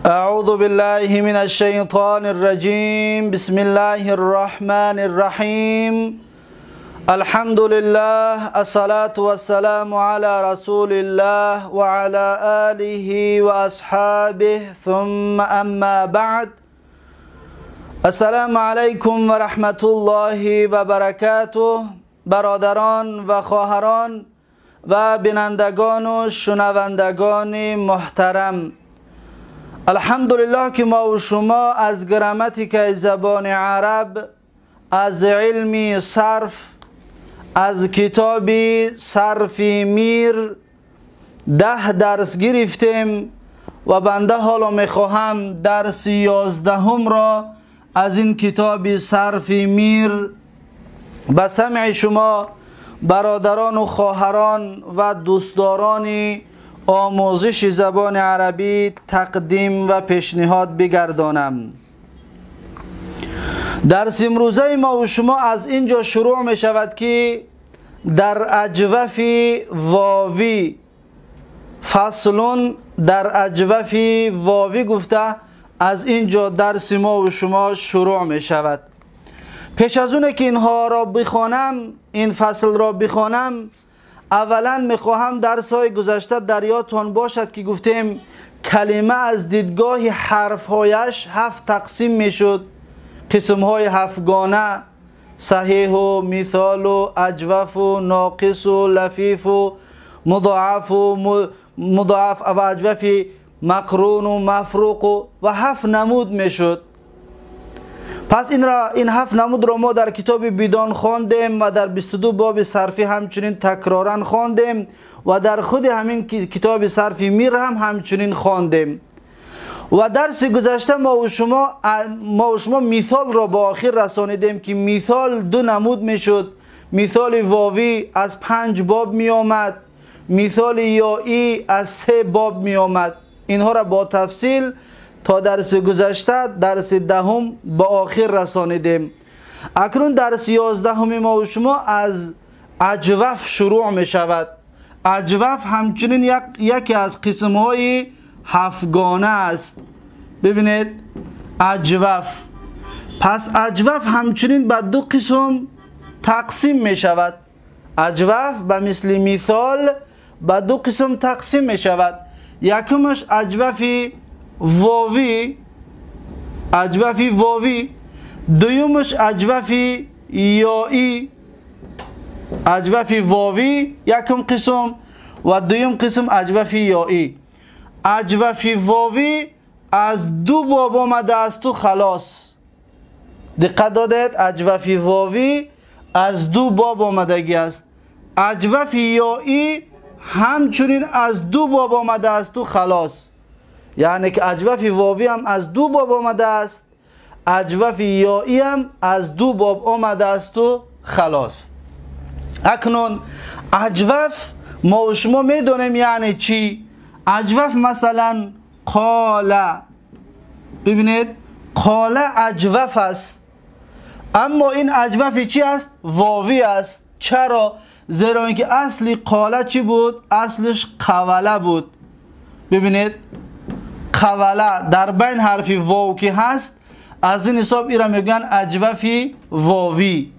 أعوذ بالله من الشيطان الرجيم بسم الله الرحمن الرحيم الحمد لله الصلاة والسلام على رسول الله وعلى آله وأصحابه ثم أما بعد السلام عليكم ورحمة الله وبركاته برادران و خواهران و بینندگان و شنوندگان محترم، الحمدلله که ما و شما از گراماتیک زبان عرب، از علم صرف، از کتاب صرف میر 10 درس گرفتیم و بنده حالا میخواهم درس 11 را از این کتاب صرف میر به سمع شما برادران و خواهران و دوستداران آموزش زبان عربی تقدیم و پیشنهاد بگردانم. درس امروزه ما و شما از اینجا شروع می شود که در اجوف واوی فصلون در اجوف واوی گفته از اینجا درس ما و شما شروع می شود. پیش از اونه که اینها را بخوانم، این فصل را بخوانم، اولا میخواهم درس های گذشته در یادتان باشد که گفتیم کلمه از دیدگاه حرف هایش 7 تقسیم میشد. قسم های 7 گانه: صحیح و مثال و اجوف و ناقص و لفیف و مضاعف و اجوف مقرون و مفروق و 7 نمود میشد. پس این 7 نمود را ما در کتاب بیدان خواندیم و در 22 باب صرفی همچنین تکرارا خواندیم و در خود همین کتاب صرف میر هم همچنین خواندیم. و درس گذشته ما و شما مثال را با آخر رسانیدیم که مثال 2 نمود میشد. مثال واوی از 5 باب می آمد، مثال یایی از 3 باب می آمد. اینها را با تفصیل تا درس گذشته درس 10 با آخر رسانیدیم. اکنون درس 11 ما و شما از اجوف شروع می شود. اجوف همچنین یکی از قسم های 7 گانه است. ببینید اجوف. پس اجوف همچنین به 2 قسم تقسیم می شود. اجوف به مثل مثال به 2 قسم تقسیم می شود. یکمش اجوف واوی، دویمش اجوف یایی. اجوف واوی یکم قسم و دویم قسم اجوف یایی. اجوف واوی از 2 باب آمده است و خلاص. دقت دادید؟ اجوف واوی از 2 باب آمدگی است. اجوف یایی همچنین از 2 باب آمده است و خلاص. یعنی که اجوف واوی هم از 2 باب آمده است، اجوف یایی هم از 2 باب آمده است و خلاص. اکنون اجوف ما و شما میدونیم یعنی چی. اجوف مثلا قال، ببینید قال اجوف است، اما این اجوف چی است؟ واوی است. چرا؟ زیرا اینکه اصلی قال چی بود؟ اصلش قوله بود. ببینید قوله در بین حرف واو که هست، از این حساب ایرا میگوین اجوف واوی.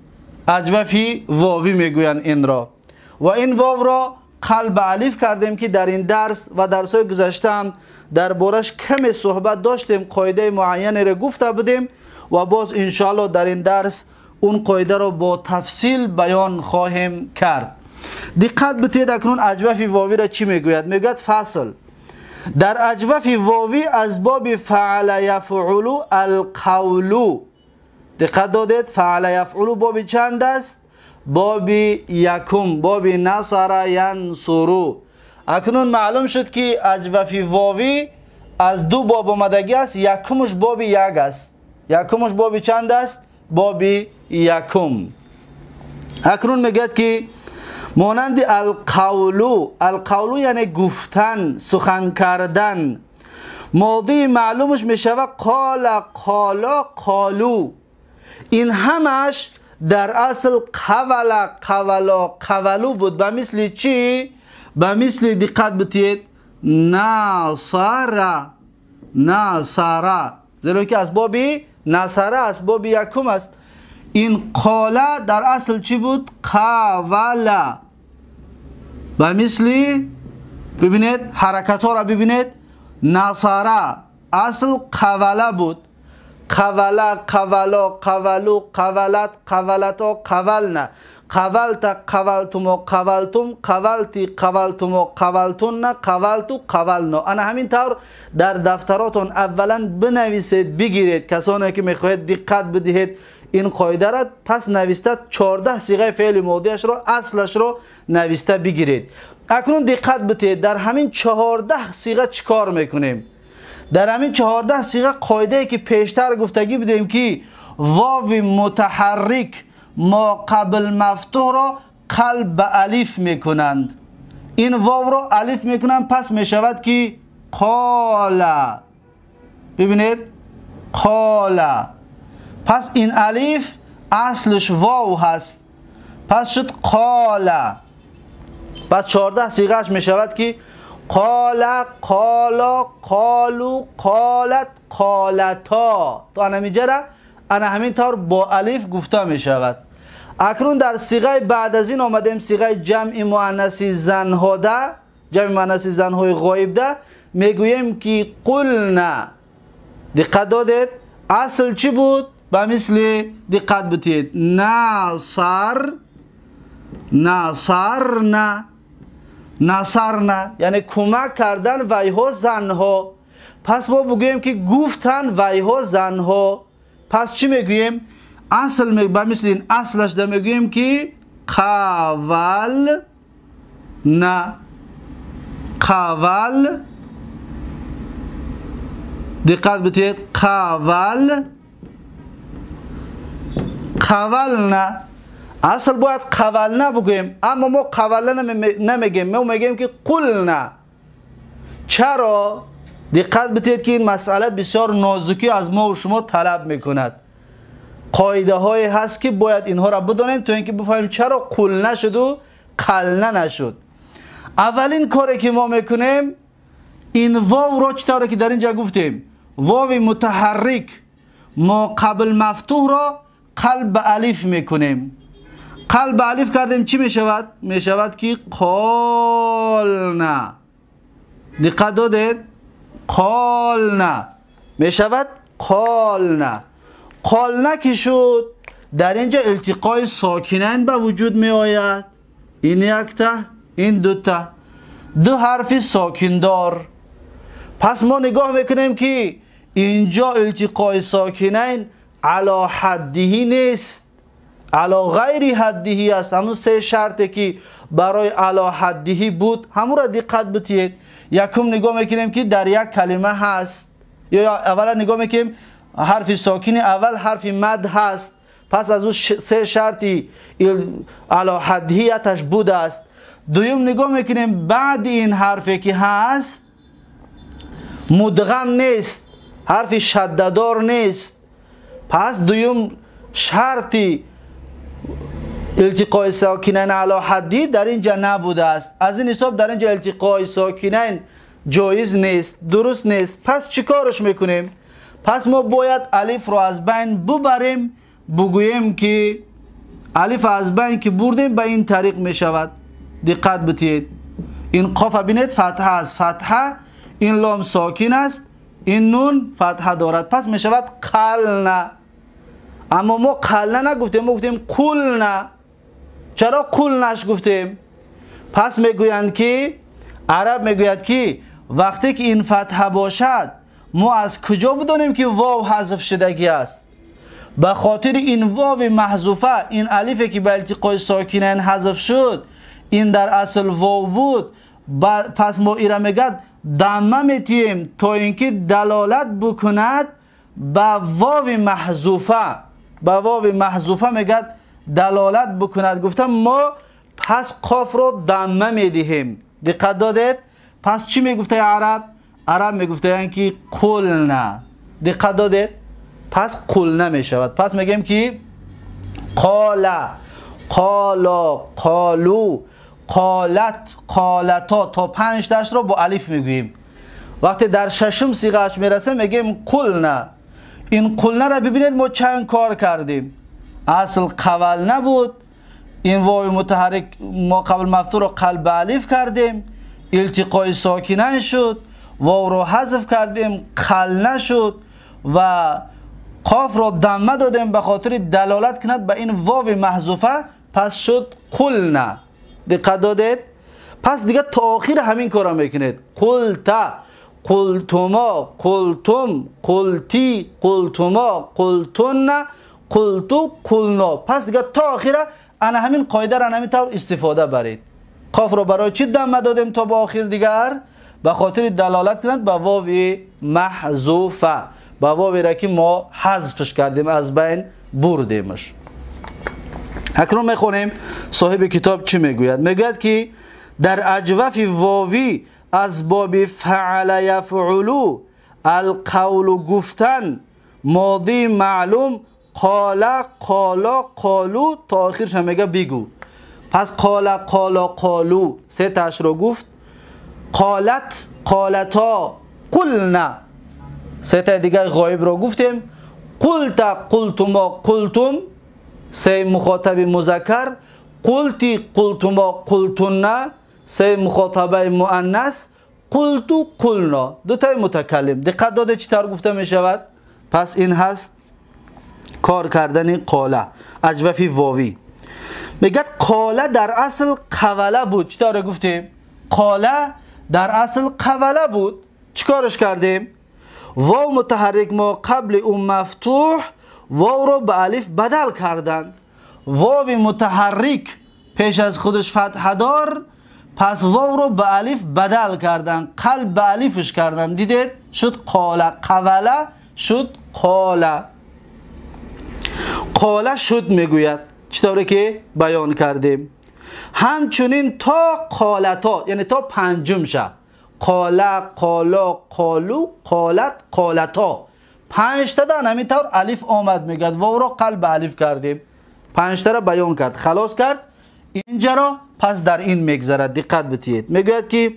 اجوف واوی میگوین این را. و این واو را قلب الف کردیم که در این درس و درس های گذشته هم در بارش کمی صحبت داشتیم، قاعده معینی را گفته بودیم و باز انشاءالله در این درس اون قاعده را با تفصیل بیان خواهیم کرد. دقت بتید اکنون اجوف واوی را چی میگوید؟ میگوید فصل. در اجوف واوی از باب فعل یفعل القول. دقت دادید؟ فعل یفعل باب چند است؟ باب یکم، باب نصر ینصر. اکنون معلوم شد که اجوف واوی از 2 باب آمدگی است. یکمش باب 1 است. یکمش باب چند است؟ باب یکم. اکنون میگه که مانند القول یعنی گفتن، سخن کردن. ماضی معلومش میشود قالو. این همش در اصل قولو بود. به مثل چی؟ به مثل دقت بتید ناصر نصره، زیرا که اسبابی نصره اسباب یکم است. این قاله در اصل چی بود؟ قوله. و مثلی ببینید حرکت ها را ببینید. نصره اصل قوله بود. قوله، قولا، قولو، قولت، قولتا، قولنا، قولت، قولتم و قولتم، قولتی، قولتم و قولتن، قولتو، قولنا. انا همین طور در دفتراتون اولا بنویسید، بگیرید. کسانی که میخواهید دقت بدهید این قاعده را، پس نوشته 14 صیغه فعل ماضیش رو اصلش رو نوشته بگیرید. اکنون دقت بدهید در همین 14 صیغه چیکار میکنیم؟ در همین 14 صیغه قاعده که پیشتر گفتگی بودیم که واو متحرک ما قبل مفتوح را قلب به الف میکنند. این واو رو الف میکنند، پس میشود که قاله. ببینید قاله، پس این الف اصلش واو هست، پس شد قاله. پس 14 صیغهش میشود که قال، قالا، قالو، قالت، قالتا. تو انا همین طور با الف گفته می شود. اکنون در صیغه بعد از این آمدیم صیغه جمع مؤنث زنها ده، جمع مؤنث زنهای غایب ده، میگوییم که قلنا. دقت دادید اصل چی بود؟ به مثل دقت بدید نصر، نصرنا، نصرنا یعنی کمک کردن ویها زنها. پس ما بگوییم که گفتن ویها زنها. پس چی میگوییم؟ اصل به مثل این اصلش ده میگوییم که قول نه، قول. دقت بدید قول، قول نه. اصل باید قولنا بگوییم، اما ما قولنا نمیگیم، ما میگیم که قلنا. چرا؟ دقت بدید که این مسئله بسیار نازکی از ما و شما طلب میکند. قاعده هایی هست که باید اینها را بدانیم تا اینکه بفهمیم چرا قلنا شد و قلنا نشد. اولین کاری که ما میکنیم این واو را چطوره که در اینجا گفتیم واو متحرک ما قبل مفتوح را قلب به الف میکنیم. قلب به الف کردیم چی میشود؟ میشود که قالنا. دقت دادید؟ قالنا میشود قالنا. قالنا که شد در اینجا التقای ساکنین به وجود می آید. این یک تا، این دو تا، دو حرف ساکندار. پس ما نگاه میکنیم که اینجا التقای ساکنین علی حدهی نیست، علی غیر حدهی است. همون سه شرطی که برای علی حدهی بود همون را دقت بدید. یکم نگاه میکنیم که در یک کلمه هست، یا اولا نگاه میکنیم حرف ساکن اول حرف مد هست، پس از اون سه شرطی علی حدهیتش بوده است. دوم نگاه میکنیم بعد این حرفی که هست مدغم نیست، حرف شددار نیست، پس دوم شرطی التقای ساکنین علی حدی در اینجا نبوده است. از این حساب در اینجا التقای ساکنین جایز نیست، درست نیست. پس چیکارش میکنیم؟ پس ما باید الف رو از بین ببریم، بگوییم که الف از بین که بردیم به این طریق میشود. دقت بدید این قاف ببینید فتحه است، فتحه، این لام ساکن است، این نون فتحه دارد، پس میشود قلنا. اما ما قلنا نگفتیم، ما گفتیم قلنا. چرا قلناش گفتیم؟ پس میگویند که عرب میگوید که وقتی که این فتحه باشد ما از کجا بدانیم که واو حذف شدگی است؟ به خاطر این واو محذوفه، این الفی که به التقای ساکنین حذف شد این در اصل واو بود. پس ما ایرا میگد دمه میتیم تا اینکه دلالت بکند به واو محذوفه، به واو محذوفه میگد دلالت بکند. گفتم ما پس قاف رو دمه میدهیم. دقت دادید؟ پس چی میگفته عرب؟ عرب میگفته یعنی که قلنا. دقت دادید؟ پس قلنا میشود. پس میگیم که قالا، قالا، قالو، قالت، قالتا تا 5 دشت رو با الف میگوییم. وقتی در ششم صیغه‌اش میرسه میگیم قلنا. این قلنا را ببینید ما چند کار کردیم. اصل قول نبود، این واو متحرک ما قبل مفتوح رو قلب الف کردیم، التقای ساکنین شد، واو رو حذف کردیم قل نشد و قاف رو ضمه دادیم به خاطر دلالت کند به این واو محذوفه، پس شد قلنا. دقت دادید؟ پس دیگه تا آخر همین کارا میکنید. قلتا، قلتما، قلتم، قلتی، قلتما، قلتن، قلتو، قلنا. پس دیگه تا آخر انا همین قاعده را همین طور استفاده برید. قاف رو برای چی ضمه دادیم تا به آخر دیگر؟ به خاطر دلالت کند به واو محذوفه، به واوی را که ما حذفش کردیم، از بین بردیمش. اکنون میخونیم صاحب کتاب چی میگوید. میگوید که در اجوف واوی از باب فعل یفعلو القول گفتن ماضی معلوم قال قالا قالو تا آخرش هم میگه بگو. پس قال قالا قالو سه تاش رو گفت. قالت قالتا قلنا سه تا دیگه غایب رو گفتیم. قلتا قلتما قلتم سه مخاطب مذکر. قلتی قلتما قلتن سه مخاطبه مؤنث. قلتو قلنا دو تا متکلم. دقت داده چطور گفته می شود؟ پس این هست کار کردن قاله اجوفی واوی. میگه قاله در اصل قوله بود. چطور گفتیم؟ قاله در اصل قوله بود. چیکارش کردیم؟ واو متحرک ما قبل اون مفتوح واو رو به الف بدل کردن. واو متحرک پیش از خودش فتحه دار، پس واو رو به الف بدل کردن، قلب به الفش کردن. دیدید؟ شد قاله. قوله شد قاله. قاله شد میگوید چطوری که بیان کردیم. همچنین تا قالتا یعنی تا پنجم شه. قاله قالا قالو قالت قالتا 5 تا در همین طور الف آمد میگد، واو را قلب الف کردیم، 5 تا را بیان کرد، خلاص کرد اینجا را. پس در این میگذرد. دقت بتید. میگوید که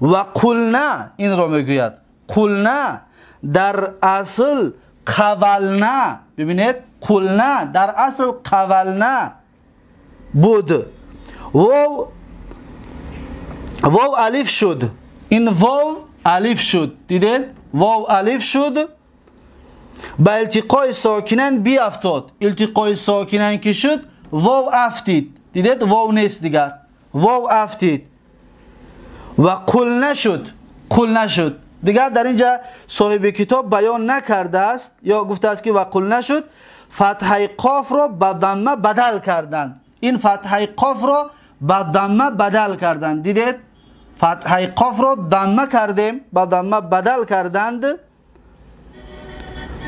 و قلنا، این را میگوید قلنا در اصل قولنا. ببینید قلنا در اصل قولنا بود. واو الف شد. این واو الف شد. دیدید؟ واو الف شد با التقای ساکنین بی افتاد. التقای ساکنین که شد واو افتید. دیدید؟ واو نیست دیگر، واو افتید و قلنا شد. قلنا شد دیگر در اینجا صاحب کتاب بیان نکرده است یا گفته است که و قلنا شد فتحه قاف را به ضمه بدل کردند. این فتحه قاف را به ضمه بدل کردند. دیدید؟ فتحه قاف را ضمه کردیم، به ضمه بدل کردند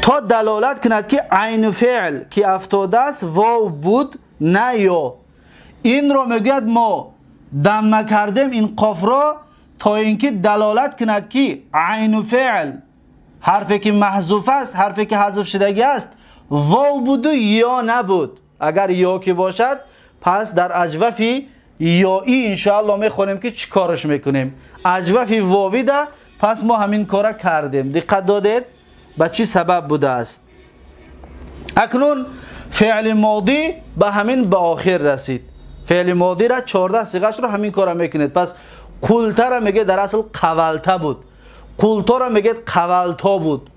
تا دلالت کند که عین فعل که افتاده است واو بود نه یا. این را میگوید ما ضمه کردیم این قاف را تا اینکه دلالت کند که عین فعل حرفی که محذوف است، حرفی که حذف شدگی است، واو بود یا نبود. اگر یا که باشد پس در اجوفی یا ای انشاءالله میخونیم که چی کارش میکنیم. اجوفی واوی ده، پس ما همین کارا کردیم. دقت دادید به چی سبب بوده است. اکنون فعل ماضی به همین به آخر رسید. فعل ماضی را 14 صیغه‌اش رو همین کارا میکنید. پس قلتا را میگه در اصل قولتا بود. قلتا را میگه قولتا بود.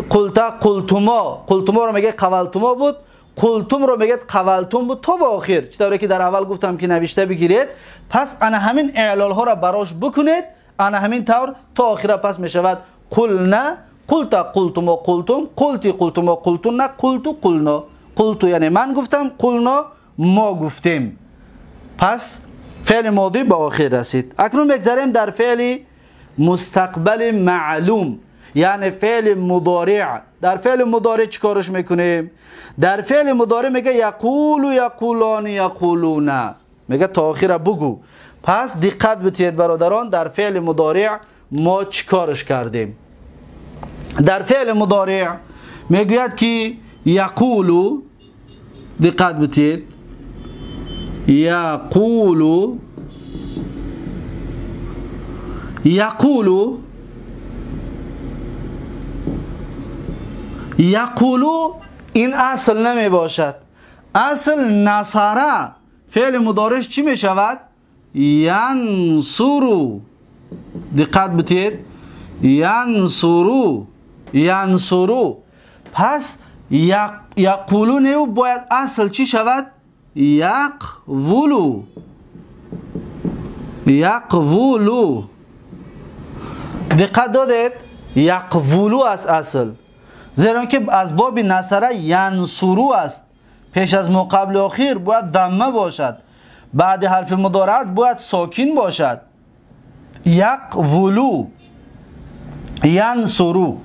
قلتا قلتما، قلتما را میگه قولتما بود. قلتم رو میگه قولتم بود تا به آخر. چطوری که در اول گفتم که نوشته بگیرید. پس انا همین اعلال ها را براش بکنید، انا همین طور تا آخر. پس میشود قلنا قلتا قلتما قلتم قلتی قلتما قلتن قلتو قلنا. قلتو یعنی من گفتم، قلنا ما گفتیم. پس فعل ماضی به آخر رسید. اکنون بگذاریم در فعل مستقبل معلوم یعنی فعل مضارع. در فعل مضارع چی کارش میکنیم؟ در فعل مضارع میگه یقول یقولان یقولون، میگه تا آخر بگو. پس دقت بتید برادران، در فعل مضارع ما چی کارش کردیم؟ در فعل مضارع میگوید که یقول، دقت بتید، یقول یقولو، یقولو این اصل نمی باشد. اصل نصره فعل مضارعش چی می شود؟ ینصرو. دقت بتید، ینصرو، ینصرو. پس یقولو نیو باید اصل چی شود؟ یقولو، یقولو. دقت دادید؟ یقولو از اصل، زیرا که از باب نصره ینصرو است. پیش از ما قبل آخر باید ضمه باشد، بعد حرف مضارعت باید ساکن باشد. یقولو، ینصرو.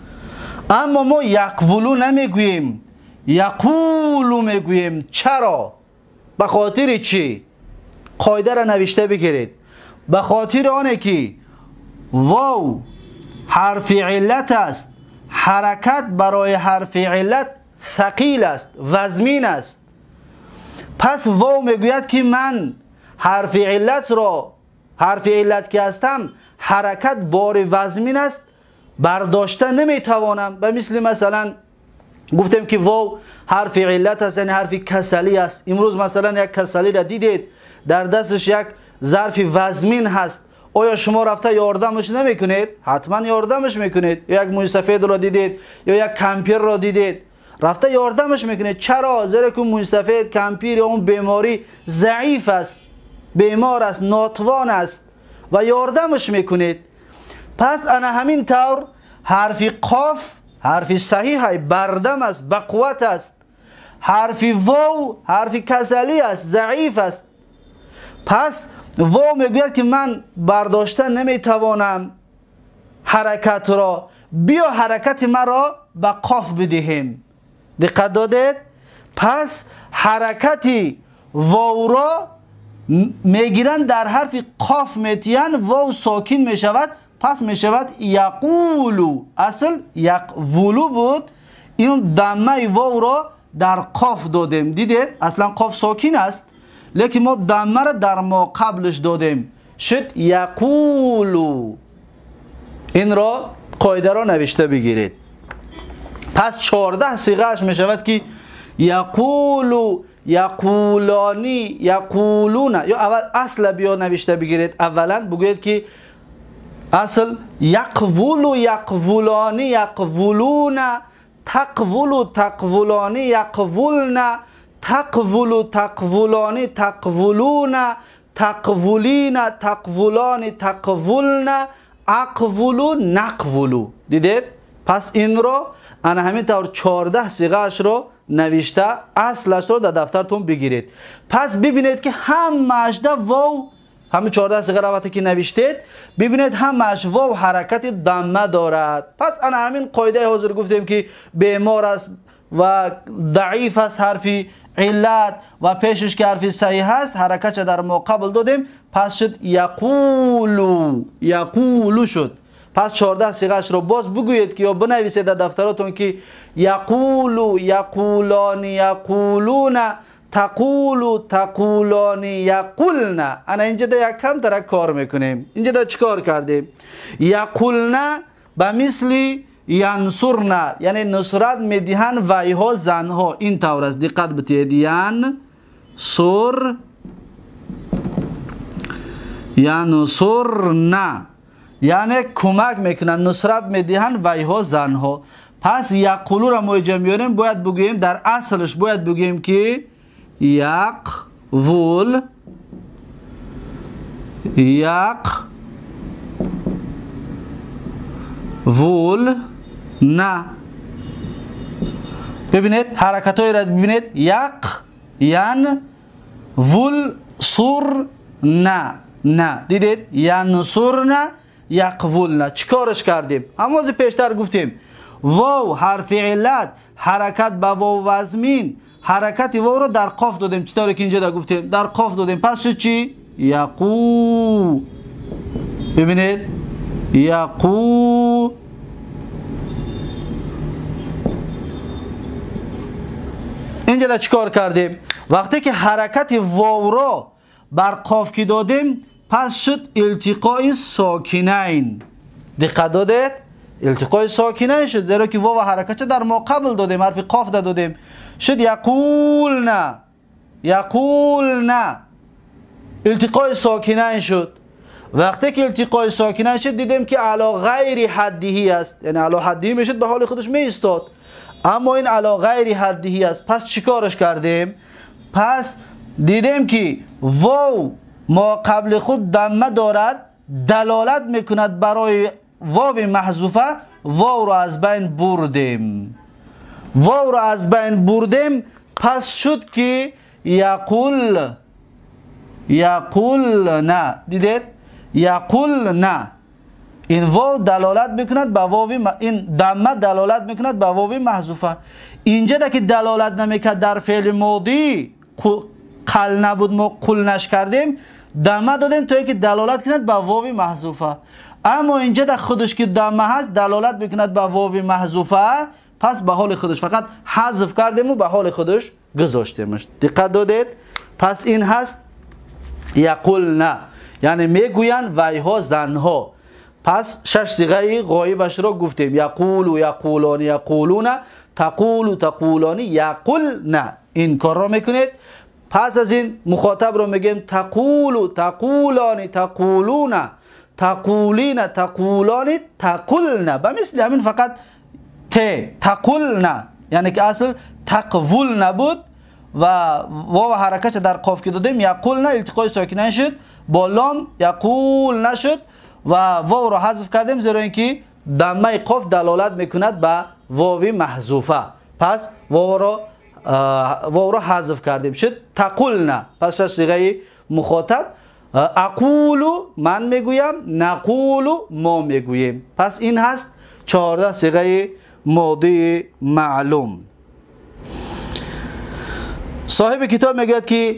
اما ما یقولو نمیگوییم، یقولو میگوییم. چرا؟ به خاطر چی؟ قاعده را نوشته بگیرید. به خاطر آنه که واو حرف علت است، حرکت برای حرف علت ثقیل است، وزمین است. پس واو میگوید که من حرف علت را، حرف علت که هستم، حرکت بار وزمین است، برداشته نمیتوانم. به مثلا گفتم که واو حرف علت است، یعنی حرف کسلی است. امروز مثلا یک کسلی را دیدید در دستش یک ظرف وزمین هست، آیا شما رفته یاردمش نمیکنید؟ حتما یاردمش میکنید. یک موی سفید را دیدید یا یک کمپیر را دیدید، رفته یاردمش میکنید. چرا؟ زیرا که موی سفید، کمپیر یا اون بیماری ضعیف است، بیمار است، ناتوان است و یاردمش میکنید. پس انا همین طور حرف قاف حرف صحیح بردم است، بقوت است. حرف واو حرف کسلی است، ضعیف است. پس واو میگوید که من برداشته نمیتوانم حرکت را، بیا حرکت مرا به قاف بدهیم. دقت دادید؟ پس حرکت واو را میگیرن در حرف قاف میتین، واو ساکن میشود، پس میشود یقولو. اصل یقولو بود، این ضمه واو را در قاف دادیم. دیدید؟ اصلا قاف ساکن است، لیکن ما ضمه را در ما قبلش دادیم، شد یقولو. این را قاعده را نوشته بگیرید. پس 14 صیغه‌اش می شود که یقولو، یقولانی، یقولون. یا اول اصل بیا نوشته بگیرید. اولا بگویید که اصل یقولو، یقولانی، یقولون، تقولو، تقولانی، یقولن، تقولو، تقولانی، تقولون، تقولین، تقولانی، تقولن، اقولو، نقولو. دیدید؟ پس این رو انا همین طور 14 صیغه‌اش رو نوشته، اصلش رو در دفترتون بگیرید. پس ببینید که همش در واو، همین 14 صیغه رو وقتی که نوشتید ببینید همش واو حرکت ضمه دارد. پس انا همین قاعده حاضر گفتیم که بیمار است و ضعیف است حرف علت و پیشش که حرف صحیح است، حرکت در مقابل دادیم، پس شد یقولو، یقولو شد. پس 14 صیغه‌اش رو باز بگویید که یا بنویسید در دفتراتون که یقولو، یقولانی، یقولون، تقولو، تقولانی، یقولن. انا اینجا در یک کم ترک کار میکنیم. اینجا در چیکار کردیم؟ یقولن به مثل ینصرن، یعنی نصرت میدهن ویها زنها. این طور است، دقت بتید. ینصرن یعنی کمک میکنن، نصرت میدهن ویها زنها. پس یقولو را ما میاریم، باید بگوییم در اصلش باید بگوییم که یقول، یقول نه. ببینید حرکت های را ببینید، ین ول سر نه. دیدید؟ ینصر نه، یقول نه. چیکارش کردیم؟ همون پیشتر گفتیم واو حرف علت، حرکت به واو وزمین، حرکت واو رو در قاف دادیم. چطوری که اینجا دا گفتیم در قاف دادیم. پس شد چی؟ یقو. ببینید یقو. اینجا دا چیکار کردیم؟ وقتی که حرکت واو رو بر قاف کی دادیم، پس شد التقاء ساکنین. دقت دادید؟ التقاء ساکنین شد، زیرا که واو حرکت در ما قبل دادیم، حرف قاف دادیم. شد یقولنا، یقولنا، التقاء ساکنین شد. وقتی که التقاء ساکنین شد دیدیم که علی غیر حدیه است، یعنی علی حدیه میشد به حال خودش می ایستاد، اما این علی غیر حدیه است. پس چیکارش کردیم؟ پس دیدیم که واو ما قبل خود دمه دارد، دلالت میکند برای واو محذوفه، واو رو از بین بردیم، واو رو از بین بردیم. پس شد که یقول، یقول نه، دیدید؟ یقول نه، این واو دلالت میکند به واو، این دمه دلالت میکند به واو محذوفه. اینجا ده که دلالت نمیکرد در فعل ماضی قل نبود، ما قل نش کردیم، دمه دادیم تا اینکه دلالت کند به واو محذوفه. اما اینجا ده خودش که دمه هست دلالت میکند به واو محذوفه، پس به حال خودش فقط حذف کردیم و به حال خودش گذاشتیمش. دقت دادید؟ پس این هست یقولن، یعنی میگویند ویها زنها. پس 6 صیغه غایبش را گفتیم، یقول، یقولان، یقولون، تقول، تقولان، یقولن. این کار را میکنید. پس از این مخاطب رو میگیم تقول، تقولان، تقولون، تقولین، تقولان، تقولن. به مثل همین فقط تقولن، یعنی که اصل تقول نبود و واو حرکت در قاف که دادیم یقولن التقاء ساکنین شد، با لام یقول نشد و واو رو حذف کردیم، زیرا اینکه دمه قاف دلالت میکند به واو محذوفه. پس واو رو حذف کردیم، شد تقولن. پس صیغه مخاطب اقولو من میگویم، نقولو ما میگوییم. پس این هست 14 صیغه ماضی معلوم. صاحب کتاب میگوید که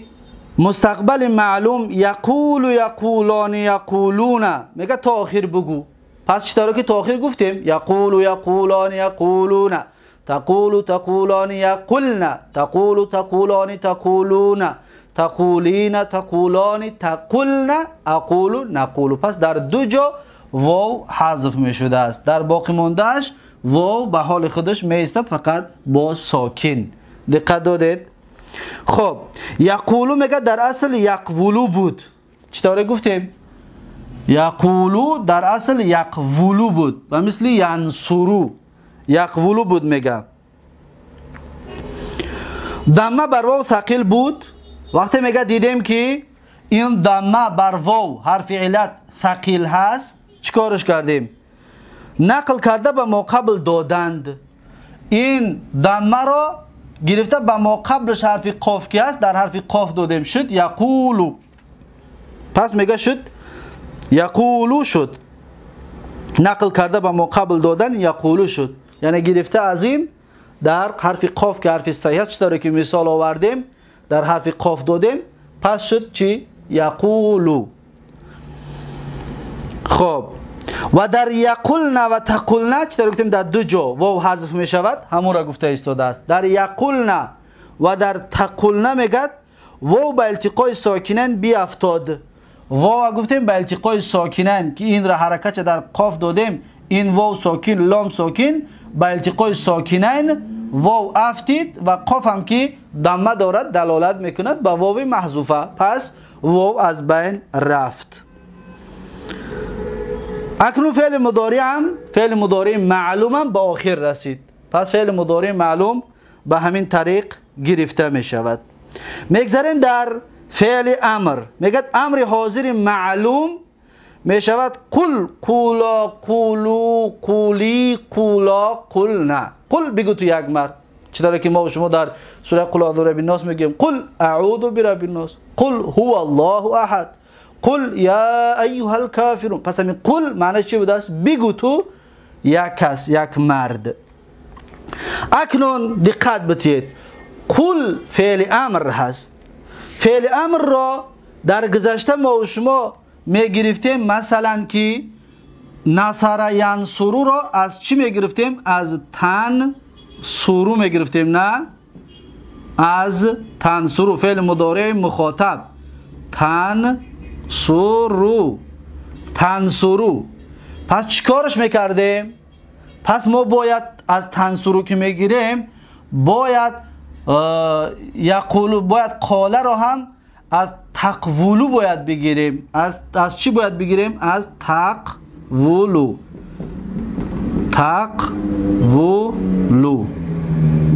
مستقبل معلوم یقول، یقولان، یقولون، میگه تا آخر بگو. پس چطوره که تا آخر گفتیم؟ یقول، یقولان، یقولون، تقول، تقولان، یقولن، تقول، تقولان، تقولون، تقولین، تقولان، تقولن، اقول، نقول. پس در دو جا واو حذف می شده است، در باقی موندهش واو به حال خودش می ایستد، فقط با ساکن. دقت دادید؟ خب یقولو میگه در اصل یقولو بود. چطوره گفتیم؟ یقولو در اصل یقولو بود و مثل ینصرو یقولو بود. میگه دمه بر واو ثقیل بود. وقتی میگه دیدیم که این دمه بر واو حرف علت ثقیل هست، چیکارش کردیم؟ نقل کرده به ما قبل دادند. این دمه را گرفته به ما قبلش حرف قاف که است، در حرف قاف دادیم، شد یقولو. پس میگه شد یقولو شد، نقل کرده به ما قبل دادن یقولو شد، یعنی گرفته از این در حرف قاف که حرف صحیح است، چطوری که مثال آوردیم در حرف قاف دادیم، پس شد چی؟ یقولو. خب و در یقولن و تقولن چطور گفتیم؟ در دو جا واو حذف می شود، همون را گفته ایستاده است. در یقولن و در تقولن میگد واو به التقاء ساکنین بیافتاد. واو گفتیم به التقاء ساکنین که این را حرکت در قاف دادیم، این واو ساکن لام ساکن به التقاء ساکنین واو افتید و قاف هم که دمه دارد دلالت میکند به واو محذوفه، پس واو از بین رفت. اکنون فعل مضارع هم، فعل مضارع معلوم هم به آخر رسید. پس فعل مضارع معلوم به همین طریق گرفته می شود. میگذاریم در فعل امر. میگد امر حاضر معلوم می شود قل، قولا، قولو، قولی، قولا، قلنا. قل بگو تو یک مرد، چطوره که ما شما در سوره قل اعوذ برب الناس میگیم قل اعوذ برب الناس، قل هو الله احد، قل یا ایها الکافرون. پس همین قل معنیش چی بوده است؟ بگو تو یک کس، یک مرد. اکنون دقت بتید، قل فعل امر هست. فعل امر را در گذشته ما و شما می گرفتیم، مثلا که نصر ینصرو را از چی می گرفتیم؟ از تن سرو می گرفتیم، نه؟ از تن سرو. فعل مضارع مخاطب تن سرو، تنسرو. پس چیکارش میکردیم؟ پس ما باید از تنسرو که میگیریم باید یقولو، باید قاله رو هم از تقولو باید بگیریم. از چی باید بگیریم؟ از تقولو. تقولو.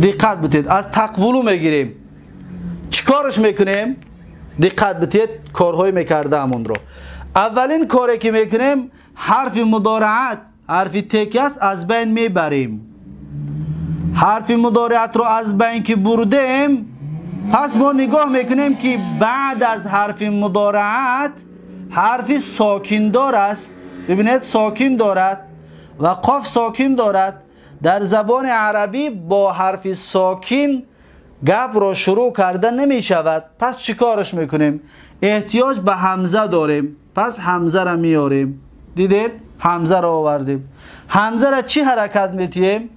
دقت بتید، از تقولو میگیریم. چیکارش میکنیم؟ دقت بتید، کارهای میکرده همون رو. اولین کاری که میکنیم حرف مضارعت، حرف تک است، از بین میبریم. حرف مضارعت رو از بین که بردیم، پس ما نگاه میکنیم که بعد از حرف مضارعت حرف ساکن دار است. ببینید ساکن دارد و قاف ساکن دارد. در زبان عربی با حرف ساکن گپ را شروع کردن نمی شود. پس چیکارش میکنیم؟ احتیاج به همزه داریم. پس همزه را میاریم. دیدید؟ همزه را آوردیم. همزه را چی حرکت میتیم؟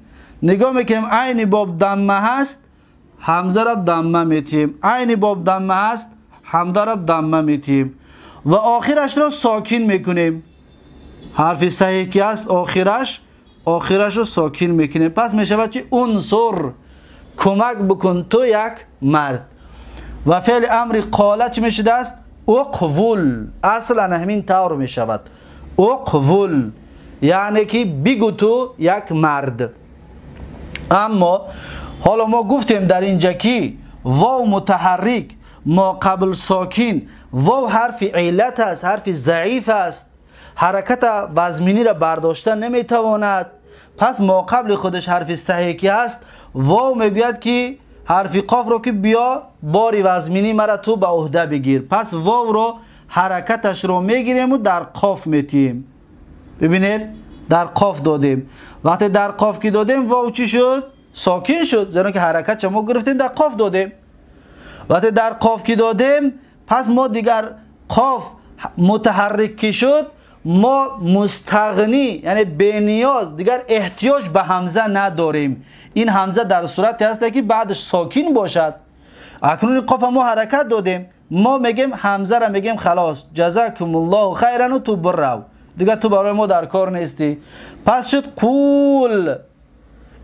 نگاه میکنیم عین باب دمه هست، همزه را دمه میتیم. عین باب دمه هست، همزه را دمه میتیم. و آخرش را ساکن میکنیم. حرف صحیح که است آخرش رو ساکن میکنیم. پس میشود چی؟ انصر، کمک بکن تو یک مرد. و فعل امر قاله چی میشده است؟ اقول. اصلا همین طور میشود، اقول، یعنی که بگو تو یک مرد. اما حالا ما گفتیم در اینجا که واو متحرک ما قبل ساکن، واو حرف علت است، حرف ضعیف است، حرکت وزمینی را برداشتن نمیتواند. پس ما قبل خودش حرف صحیحی هست، واو میگوید که حرف قاف رو که بیا باری وزمینی مرا تو به عهده بگیر. پس واو رو حرکتش رو میگیریم و در قاف میتیم. ببینید در قاف دادیم. وقتی در قاف که دادیم واو چی شد؟ ساکن شد، زیرا که حرکت ما گرفتیم در قاف دادیم. وقتی در قاف که دادیم، پس ما دیگر قاف متحرک که شد، ما مستغنی یعنی بی نیاز، دیگر احتیاج به همزه نداریم. این همزه در صورتی هست که بعدش ساکن باشد. اکنون قاف ما حرکت دادیم، ما میگیم همزه را میگیم خلاص جزاکم الله خیرا و تو برو، دیگر تو برای ما در کار نیستی. پس شد قول،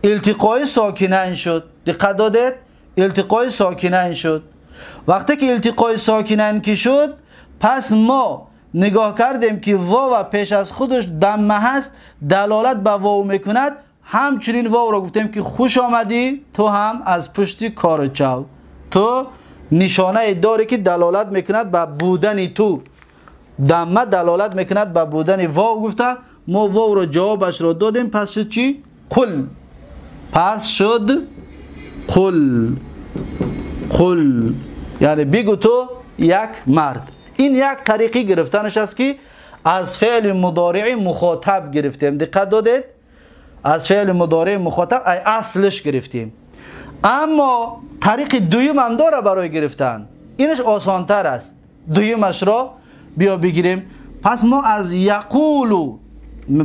التقای ساکنین شد. دقت دادید؟ التقای ساکنین شد. وقتی که التقای ساکنین که شد، پس ما نگاه کردیم که واو پیش از خودش دمه هست، دلالت به واو میکند. همچنین واو رو گفتیم که خوش آمدی، تو هم از پشتی کار چاو. تو نشانه داره که دلالت میکند به بودن تو. دمه دلالت میکند به بودن واو. گفته ما واو رو جوابش رو دادیم. پس شد چی؟ قل. پس شد قل. قل یعنی بگو تو یک مرد. این یک طریقی گرفتنش است که از فعل مضارع مخاطب گرفتیم. دقت دادید؟ از فعل مضارع مخاطب ای اصلش گرفتیم. اما طریق دویم هم داره برای گرفتن. اینش آسانتر است. دویمش را بیا بگیریم. پس ما از یقولو،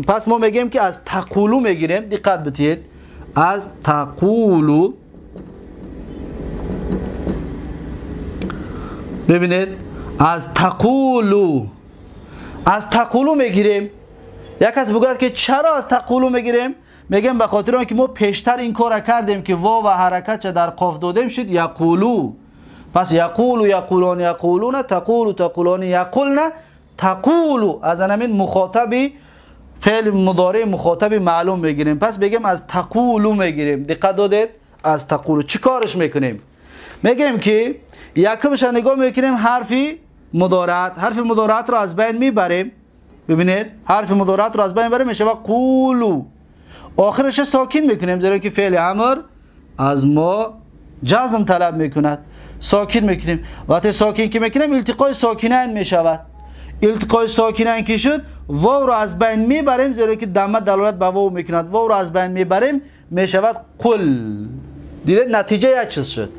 پس ما میگیم که از تقولو میگیریم. دقت بدید، از تقولو. ببینید، از تقولو، از تقولو میگیریم. یک کس بگوید که چرا از تقولو میگیریم؟ میگم به خاطر اینکه ما پیشتر این کار کردیم که واو و حرکت در قاف دادیم شد یقولو. پس یقولو یقولون یقولون، تقولو تقولون یقولن تقولو. از همین مخاطبی فعل مضارع مخاطبی معلوم میگیریم. پس بگیم از تقولو میگیریم. دقت دادید؟ از تقولو چی کارش میکنیم؟ میگیم که یکمش نگاه میکنیم حرفی مضارعت. حرف مضارعت رو از بین میبریم. ببینید حرف مضارعت رو از بین میبریم میشه قولو. آخرش ساکن میکنیم زیرا که فعل امر از ما جزم طلب میکند. ساکن میکنیم. وقتی ساکن که میکنیم التقای ساکنین میشود. التقای ساکنین که شد واو رو از بین میبریم زیرا که دمه دلالت به واو میکند. واو رو از بین میبریم میشود قل. دیدید نتیجه یک چیز شد.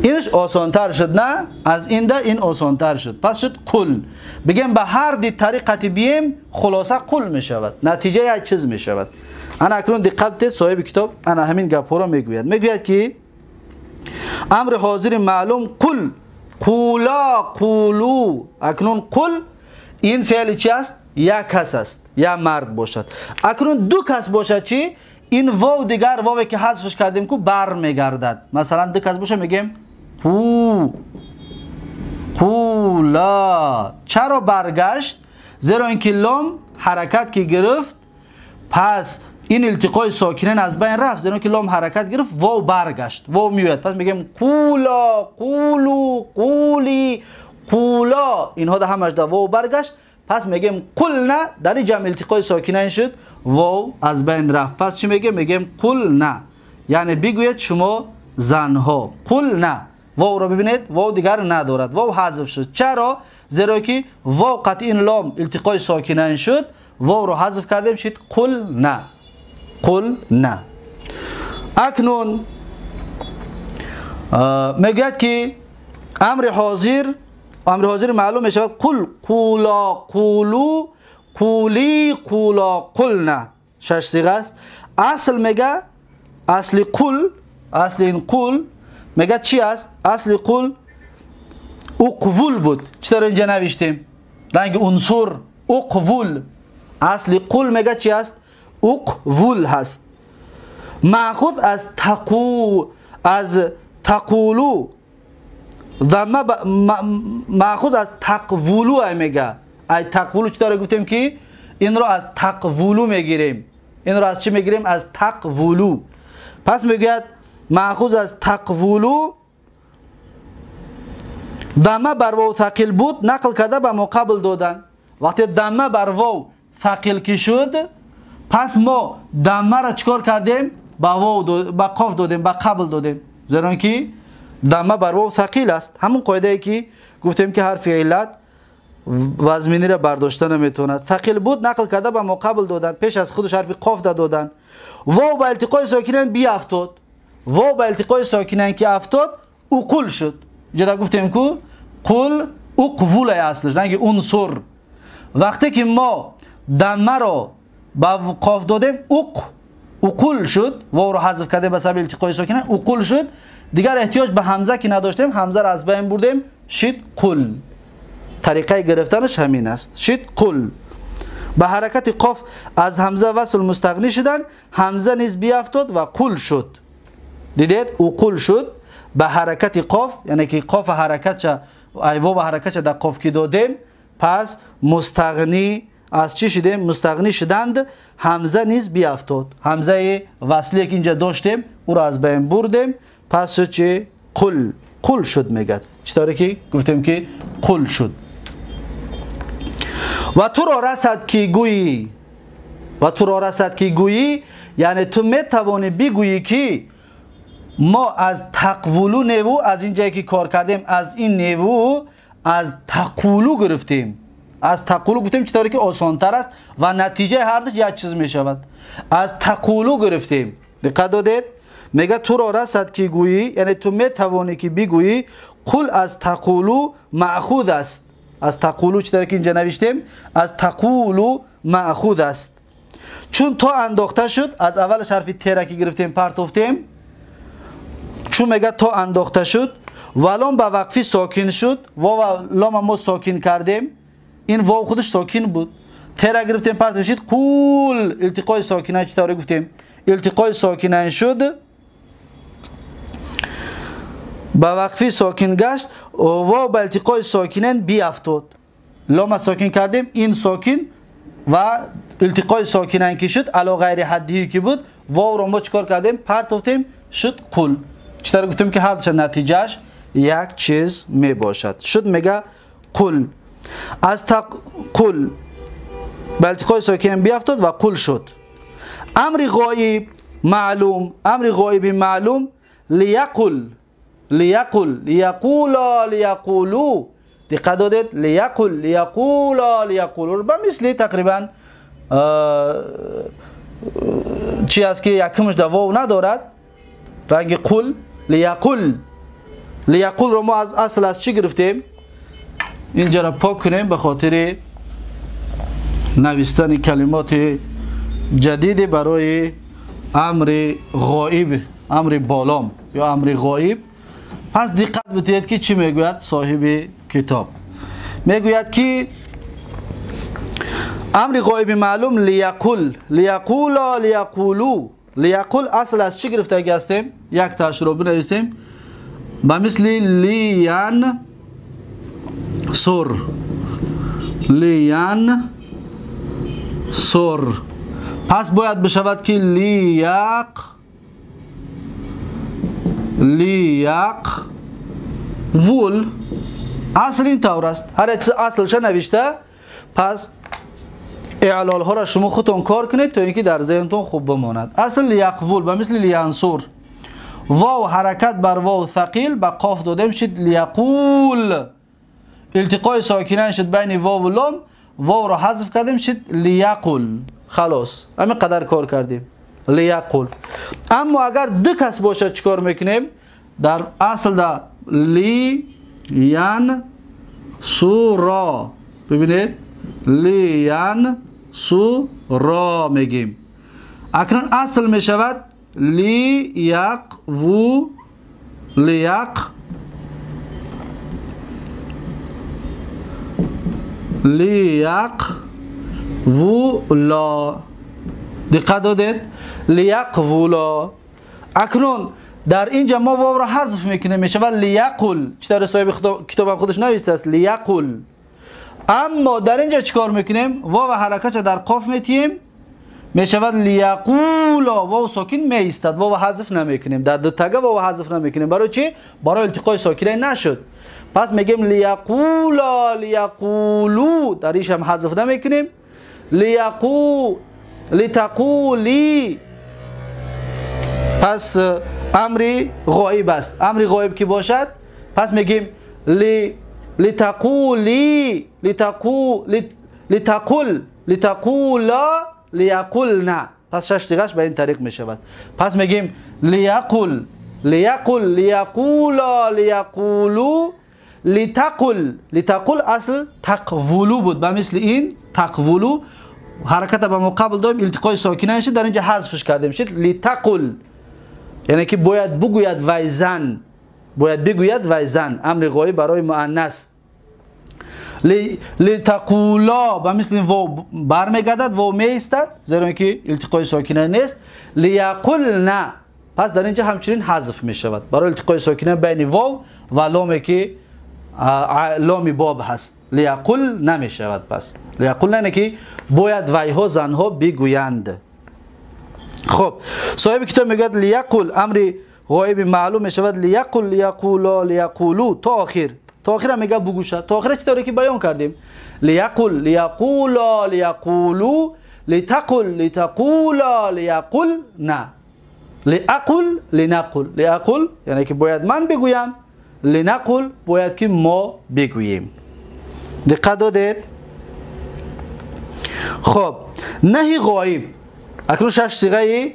اینش آسانتر شد، نه؟ از این ده این آسانتر شد. پس شد قل. بگیم به هر دی طریقتی بیم خلاصه قل می شود. نتیجه یک چیز می شود. انا اکنون دقت دید صاحب کتاب انا همین گپ را میگوید. میگوید که امر حاضر معلوم قل قولا قولو. اکنون قل این فعل چی است؟ یک کس است، یا مرد باشد. اکنون دو کس باشد چی؟ این واو دیگر واوی که حذفش کردیم که بر میگردد. مثلا دو کس باشه میگیم قو قولا. چرا برگشت؟ زیرا اینکه لام حرکت که گرفت پس این التقای ساکنین از بین رفت. زیرا اینکه لام حرکت گرفت واو برگشت، واو میاد. پس میگیم قولا قولو قولی قولا. اینها ده همش ده واو برگشت. پس میگیم قلنا. در این جمع التقای ساکنین شد، واو از بین رفت. پس چی میگیم؟ میگیم قلنا، یعنی بگوید شما زنها. قلنا. واو رو ببینید، واو دیگر ندارد، واو حذف شد. چرا؟ زیرا که واو قطعی این لام التقای ساکنین شد، واو رو حذف کردیم شد قلنا. قلنا. اکنون میگوید که امر حاضر معلوم می شود قل قولا قولو قولی قولا قلنا. 6 صیغه است. اصل میگه اصل قل، اصل این قل میگه چی است؟ اصل قل اقول بود. چطور اینجا نوشتیم؟ رنگ عنصر اقول. اصل قل میگه چی است؟ اقول هست. مأخوذ از از تقولو. ضمه مأخوذ از تقولو میگه. ای تقولو چطور گفتیم که این را از تقولو میگیریم. این را از چی میگیریم؟ از تقولو. پس میگوید مأخوذ از تقولو. ضمه بر واو ثقیل بود، نقل کرده به مقابل دادن. وقتی ضمه بر واو ثقیل که شد، پس ما ضمه را چیکار کردیم؟ با واو با قاف دادیم، با قبل دادیم. زیرا اینکه ضمه بر واو ثقیل است. همون قاعده ای که گفتیم که حرف علت وزمینی را برداشته نمیتونه. ثقیل بود، نقل کرده به مقابل دادن، پیش از خودش حرف قاف دادن. واو با التقای ساکنین بی افتاد. واو با التقای ساکنین که افتاد اقول شد. جدا گفتیم که قل اقول اصلش، رنگ عنصر. وقتی که ما ضمه را با قاف دادیم اقول شد، واو رو حذف کردیم به سبب التقای ساکنین اقول شد. دیگر احتیاج به همزه که نداشتیم، همزه را از بین بردیم، شد قل. طریقه گرفتنش همین است، شد قل. به حرکت قاف از همزه وصل مستغنی شدن، همزه نیز بیافتاد و قل شد. دیدید؟ اقول شد به حرکت قاف، یعنی که قاف حرکت چه ایوا و حرکت چه در قاف که دادیم، پس مستغنی از چی شدیم؟ مستغنی شدند، همزه نیز بیافتاد. همزه وصلی که اینجا داشتیم او را از بین بردیم، پس چه؟ قل شد میگد. چطوری که گفتیم که قل شد. و تو را رسد که گویی، و تو را رسد که گویی یعنی تو میتوانی بگویی که ما از تقولو نیو، از اینجایی که کار کردیم از این نیو از تقولو گرفتیم. از تقولو گفتیم چطوری که آسان تر است و نتیجه هر دوش یک چیز می شود. از تقولو گرفتیم. دقت دادید؟ میگه تو را رسد که گویی، یعنی تو میتوانی که بگویی قل از تقولو مأخوذ است. از تقولو چطوری که اینجا نوشتیم؟ از تقولو مأخوذ است. چون تا انداخته شد، از اولش حرف ت که گرفتیم پرتوفتیم. چون میگه تا انداخته شد، ولام به وقفی ساکن شد. واو لام ما ساکن کردیم، این واو خودش ساکن بود. ت را گرفتیم پرت شد قول. التقای ساکنین چطوری گفتیم؟ التقای ساکنین شد، به وقفی ساکن گشت، واو به التقای ساکنین بیافتاد. لام ساکن کردیم، این ساکن و التقای ساکنین که شد علا غیر حدی که بود، واو رو ما چیکار کردیم؟ پرتوفتیم، شد قل. چطور گفتیم که حدش نتیجهش یک چیز می باشد. شد میگه قل. از قل به التقای ساکن بیافتاد و قل شد. امر غایب معلوم، امر غایب معلوم لیقل، لیقل، لیقولا، لیقولو. دقت دادید؟ لیقل، لیقولا، لیقولو. به مثل تقریبا چی است که یکمش در واو ندارد، رنگ قل. لیقل، لیقل رو ما از اصل از چی گرفتیم؟ اینجا را پاک کنیم به خاطر نوشتن کلمات جدید برای امر غایب، امر بالام یا امر غایب. پس دقت بتید که چی میگوید صاحب کتاب. میگوید که امر غایب معلوم لیقل، لیقولا، لیقولو. لیقل اصل از چی گرفته هستیم؟ یک تاش رو بنویسیم به مثل لیان سر، لیان سر. پس باید بشود که لیق وول. اصل این طور است، هر یک اصلش نوشته. پس اعلال ها را شما خودتون کار کنید تا اینکه در ذهنتون خوب بماند. اصل لیقول به مثل لیانصر. واو حرکت بر واو ثقیل به قاف داده میشد لیقول. التقای ساکنین شد بین واو و لام، واو را حذف کردیم شد لیقل. خلاص همین قدر کار کردیم لیقل. اما اگر دو کس باشه چیکار میکنیم؟ در اصل در لیان سورا، ببینید لیان سورا میگیم. اکنون اصل میشود لیق وو، لیق وولا. دقت دادید؟ لیق وولا. اکنون در اینجا ما واو را حذف میکنیم میشود لیقل. چطور صاحب کتاب خودش نوشته است لیقل. اما در اینجا چیکار میکنیم؟ واو حرکت در قاف میتیم میشود لیقولا. واو ساکن میایستد، واو حذف نمیکنیم. در دو تگه واو حذف نمیکنیم. برای چی؟ برای التقای ساکنین نشد. پس میگیم لیقولا، لیقولو. در ایش هم حذف نمیکنیم. لتقولی. پس امری غایب است. امری غایب که باشد پس میگیم لتقولی، لتقولا، لیقلنا. پس شش دیگهش به این طریق می شود. پس میگیم لیقل، لیقولا، لیقولو، لتقل اصل تقولو بود به مثل این تقولو. حرکت به مقابل داریم التقای ساکنین شد، در اینجا حذفش کردیم شد لتقل. یعنی که باید بگوید وی زن، باید بگوید وی زن. امر غایب برای مؤنث. لتقولا به مثل واو برمیگردد، واو میایستد زیرا که التقای ساکنین نیست. لیقلنا. پس در اینجا همچنین حذف می شود برای التقای ساکنین بین واو و لامی که لام باب هست. لیقل نمی شود. پس لیقل نه که باید وی ها زن ها بگویند. خب صاحب کتاب میگوید لیقل امر غایب معلوم می شود لیقل، لیقولا، لیقولو تا آخر. تا آخر هم میگه بگوشد. تا آخر چطوری که بیان کردیم؟ لیقل، لیقولا، لیقولو، لتقل، لتقولا، لیقل نه. لیقل، لنقل. لیقل یعنی که باید من بگویم، لنقل باید که ما بگوییم. دقت دادید؟ خب نهی غایب. اکنون شش صیغه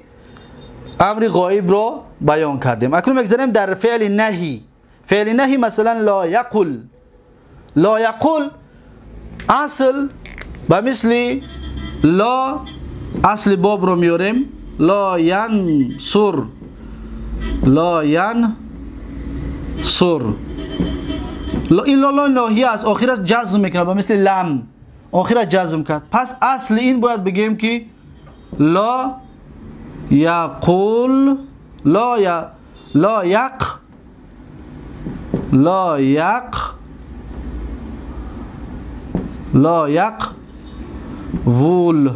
امر غایب را بیان کردیم. اکنون میگذاریم در فعل نهی. فعل نهی مثلا لا یقل. لا یقل اصل به مثل لا، اصل باب رو میاریم لا ینصر، لا ینصر. این لا ناهیه از آخرش جزم میکنه به مثل لم، آخرش جزم کرد. پس اصل این باید بگیم که لا یقول، لا یق وول.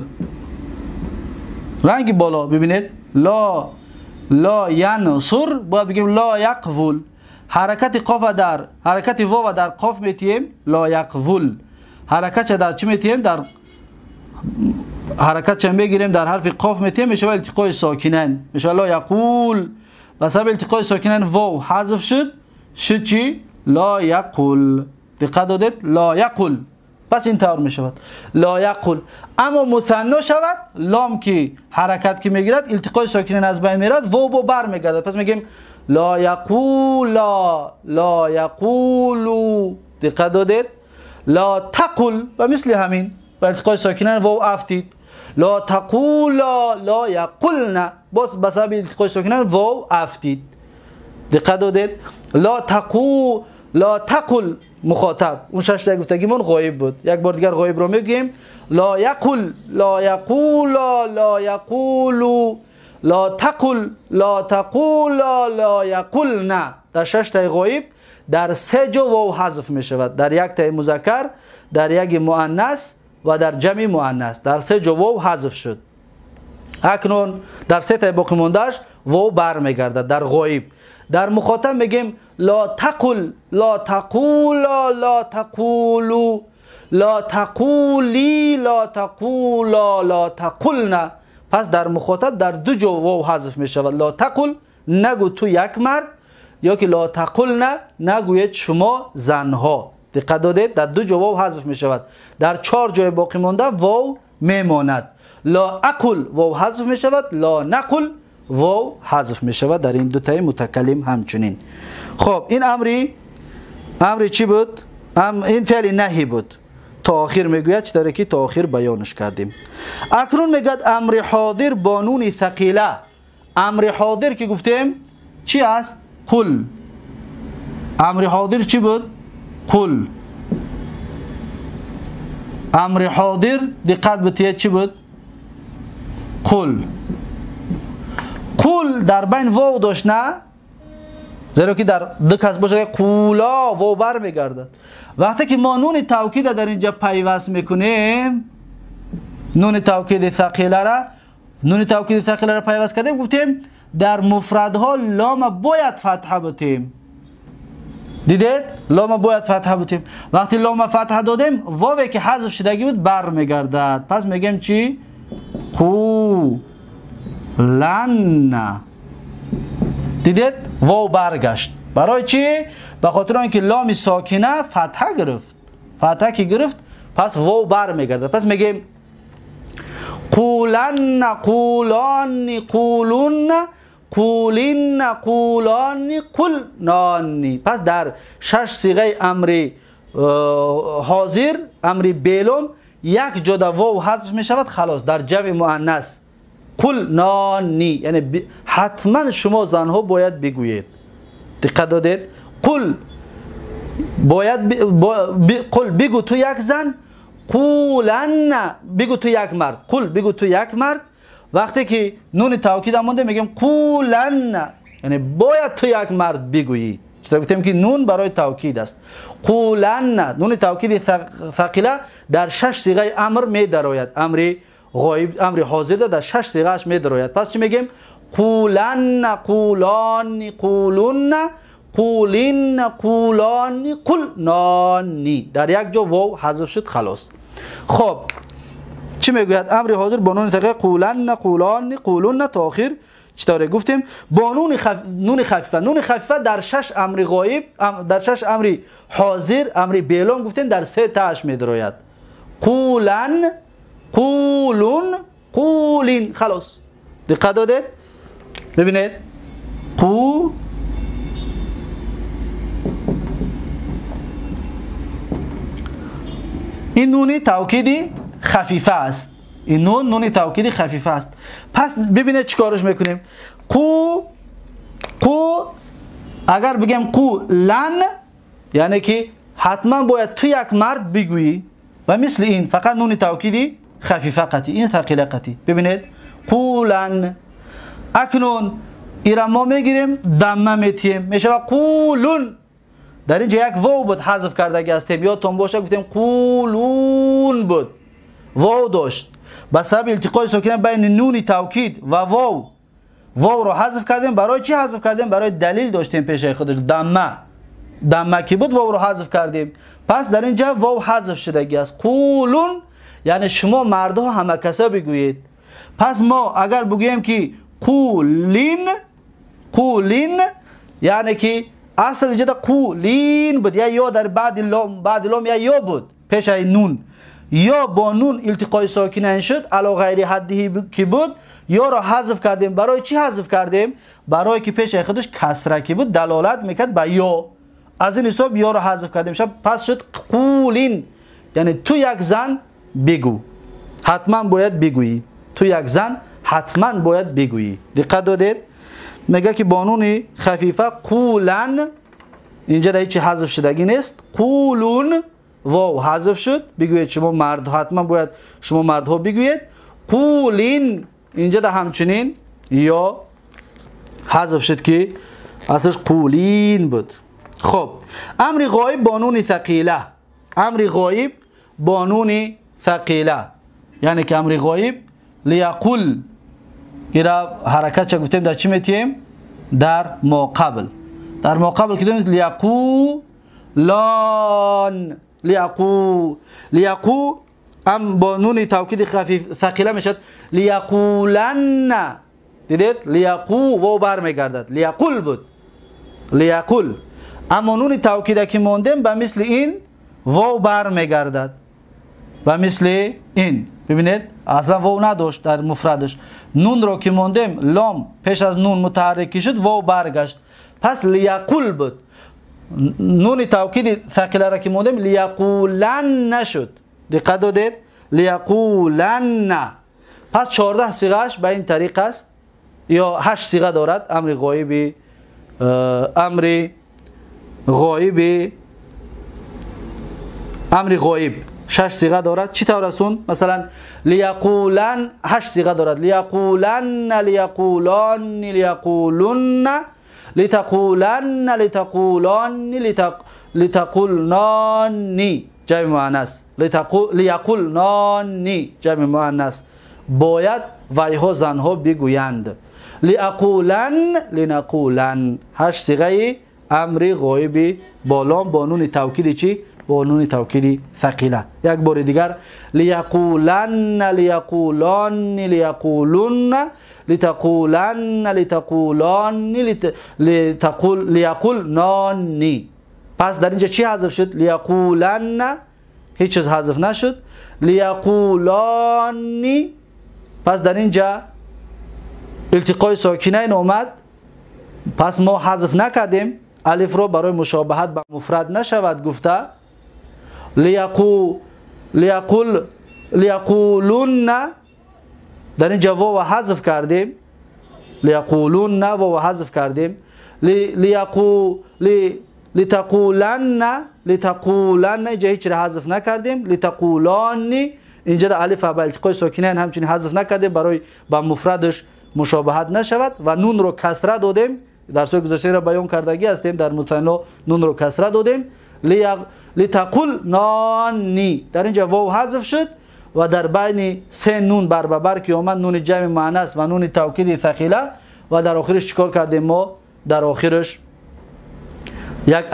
رنگ بالا ببینید لا ینصر باید بگیم لا یقول. حرکت قاف در حرکت واو در قاف میتیم لا یقول. حرکت در چی میتیم؟ در حرکت چه میگیریم در حرف قاف میتیم میشه التقای ساکنین میشه لا یقول. بسبب التقای ساکنین واو حذف شد چی؟ لا یقول. دقت دادید؟ لا یقول. پس این طور می شود لا یقول. اما مثنا شود لام که حرکت که میگیرد التقای ساکنین از بین میرد، واو بر میگردد. پس میگیم لا یقولا، لا یقولو. دقت دادید؟ لا تقل و مثل همین با التقای ساکنین واو افتید. لا تقولا، لا یقلنا باز بسبب التقای ساکنین واو افتید. دقت دادید؟ لا تقل مخاطب، اون 6 تا گفتگیمون غایب بود. یک بار دیگر غایب رو میگیم. لا یقول، لا یقول، لا یقول، لا تقل، لا تقول، لا یقولن. در 6 تا غایب در 3 جا واو حذف می شود. در یک تا مذکر، در یک مؤنث و در جمع مؤنث. در 3 جا واو حذف شد. اکنون در 3 تا باقی موندهش واو برمیگردد در غایب. در مخاطب میگیم لا تقل، لا تقول، لا تقولوا، لا تقولی، لا تقولا، لا تقولن. پس در مخاطب در 2 جا واو حذف می شود. لا تقل نگو تو یک مرد، یا که لا تقولن نگوید شما زنها. دقت دادید؟ در 2 جا واو حذف می شود. در 4 جای باقی مانده واو میماند. لا اقل واو حذف می شود، لا نقل واو حذف می شود در این 2 تای متکلم همچنین. خب این امری چی بود؟ این فعل نهی بود. تا آخر میگوید چطوری که تا آخر بیانش کردیم. اکنون میگد امر حاضر با نون ثقیله. امر حاضر که گفتیم چی است؟ قل. امر حاضر چی بود؟ قل. امر حاضر دقت بتید چی بود؟ قل. قل در بین واو داشت نه؟ زیرا که در 2 کس باشه قولا واو بر میگردد. وقتی که ما نون توکید در اینجا پیوست میکنیم، نون توکید ثقیله را پیوست کردیم، گفتیم در مفردها لام باید فتحه بتیم. دیدید؟ لام باید فتحه بتیم. وقتی لام فتحه دادیم واوی که حذف شدگی بود بر میگردد. پس میگیم چی؟ قولن. دیدید؟ واو برگشت. برای چی؟ به خاطر اینکه لام ساکنه فتحه گرفت. فتحه که گرفت پس واو بر میگرده. پس میگیم قولن، قولان، قولون، قولین، قولان، قلنانی. پس در 6 صیغه امر حاضر، امر بیلون، یک جا در واو حذف می شود خلاص. در جمع مؤنث قلنانی یعنی حتما شما زنها باید بگویید. دقت دادید؟ قل باید قل بگو تو یک زن، قولن بگو تو یک مرد. قل بگو تو یک مرد. وقتی که نون تاکید مونده میگیم قولن یعنی باید تو یک مرد بگویی. چطور گفتیم که نون برای تاکید است. قولن نون تاکید ثقیله در 6 صیغه امر می درآید. امر غایب، امر حاضر در 6 صیغه اش می درآید. پس چی میگیم؟ قولن، قولان، قولون، قولین، قولان، قلنانی. در یک جا واو حذف شد خلاص. خب چی میگوید؟ امر حاضر با نون ثقیله قولن، قولان، قولون تا آخر چطوره گفتیم؟ با نون خفیفه. نون خفیفه در 6 امر غایب، در 6 امر حاضر، امر بیلون گفتیم در 3 تاش می درآید. قولن، قولون، قولین. خلاص. دقت دادید؟ ببینید این نون توکیدی خفیفه است. این نون توکیدی خفیفه است. پس ببینید چیکارش میکنیم. قو اگر بگم قولن یعنی که حتما باید تو یک مرد بگویی و مثل این فقط نون توکیدی خفیفه قطعی، این ثقیله قطعی. ببینید قولن. اکنون ایرا ما میگیریم دمه میتیم میشه قولون. در اینجا یک واو بود حذف کردگی هستیم. یادتون باشه گفتیم قولون بود، واو داشت. به سبب التقای ساکنه بین نون توکید و واو رو حذف کردیم. برای چی حذف کردیم؟ برای دلیل داشتیم پیش خودش. دمه کی بود واو رو حذف کردیم. پس در اینجا واو حذف شدگی است. قولون یعنی شما مردها همه کسا بگویید. پس ما اگر بگوییم که قولین یعنی که اصل جدا قولین بود، یا در بعد لام یا بود پیش نون، یا با نون التقای ساکنه شد علا غیر حدی که بود، یا را حذف کردیم. برای چی حذف کردیم؟ برای که پیش خودش کسره کی بود دلالت میکرد به یا. از این حساب یا را حذف کردیم. پس شد قولین یعنی تو یک زن بگو، حتما باید بگویی. تو یک زن حتما باید بگویی. دقت دادید؟ میگه که با نون خفیفه قولن، اینجا در هیچی حذف شدگی نیست. قولون واو حذف شد، بگوید شما مرد، حتما باید شما مردها بگوید. قولین اینجا در همچنین یا حذف شد که اصلش قولین بود. خب امر غایب با نون ثقیله، امر غایب با نون ثقیله یعنی که امر غایب لیقل، ایرا حرکت چه گفتیم در چی میتیم؟ در ماقبل. در ماقبل که دونید لیقولان، لیقو ام با نون توکید خفیف ثقیله میشد لیقولن. دیدید لیقو و بر میگردد، لیقل بود لیقل، اما نون توکید که موندیم به مثل این واو بر میگردد، به مثل این. ببینید اصلا واو نداشت در مفردش، نون رو که موندیم لام پیش از نون متحرکی شد واو برگشت، پس لیقل بود. نون توکید ثقیله را که موندیم لیقولن نشد، دقت دادید؟ لیقولن. پس 14 صیغه‌اش به این طریق است، یا 8 صیغه دارد امر غایب. امر غایب 6 صیغه دارد. چی طور است اون؟ مثلا لیقولن 8 صیغه دارد، لیقولن، لیقولان، لیقولن، لتقولن، لتقولان، لتقولنانی جمع مؤنث، لیقولنانی جمع مؤنث. باید ویها زنها بگویند. لیقولن، لنقولن. 8 صیغه امر غایب با لام با نون توکید چی؟ با نون توکید ثقیله. یک بار دیگر لیقولن، لیقولان، لیقولن، لتقولن، لتقولان، لیقولنانی. پس در اینجا چی حذف شد؟ لیقولن، هیچ چیز حذف نشد. لیقولانی، پس در اینجا التقای ساکنین اومد، پس ما حذف نکردیم، الف رو برای مشابهت به مفرد نشود گفته. لیقولون در اینجا واو حذف کردیم، لیقولون واو حذف کردیم. لتقولن اینجا هیچ را حذف نکردیم. لتقولانی اینجا در الف با التقای ساکنین همچنین حذف نکردیم برای با مفردش مشابهت نشود و نون رو کسره دادیم. در سوی گذشته را بیان کردگی هستیم، در مثنی نون رو کسره دادیم. لتقولنانی در اینجا واو حذف شد و در بین سه نون بر به بر که اومد، نون جمع مؤنث و نون توکید ثقیله، و در آخرش چیکار کردیم ما؟ در آخرش یک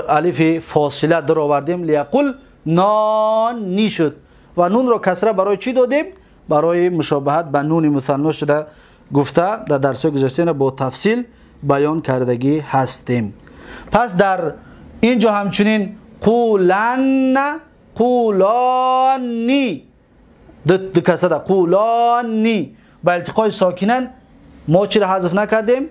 الف فاصله در آوردیم، لیقولنانی شد و نون رو کسره برای چی دادیم؟ برای مشابهت به نون مثنی شده گفته در درس گذشته با تفصیل بیان کردگی هستیم. پس در اینجا همچنین قولن، قولانی کسره قولانی با التقای ساکنین ما چی را حذف نکردیم؟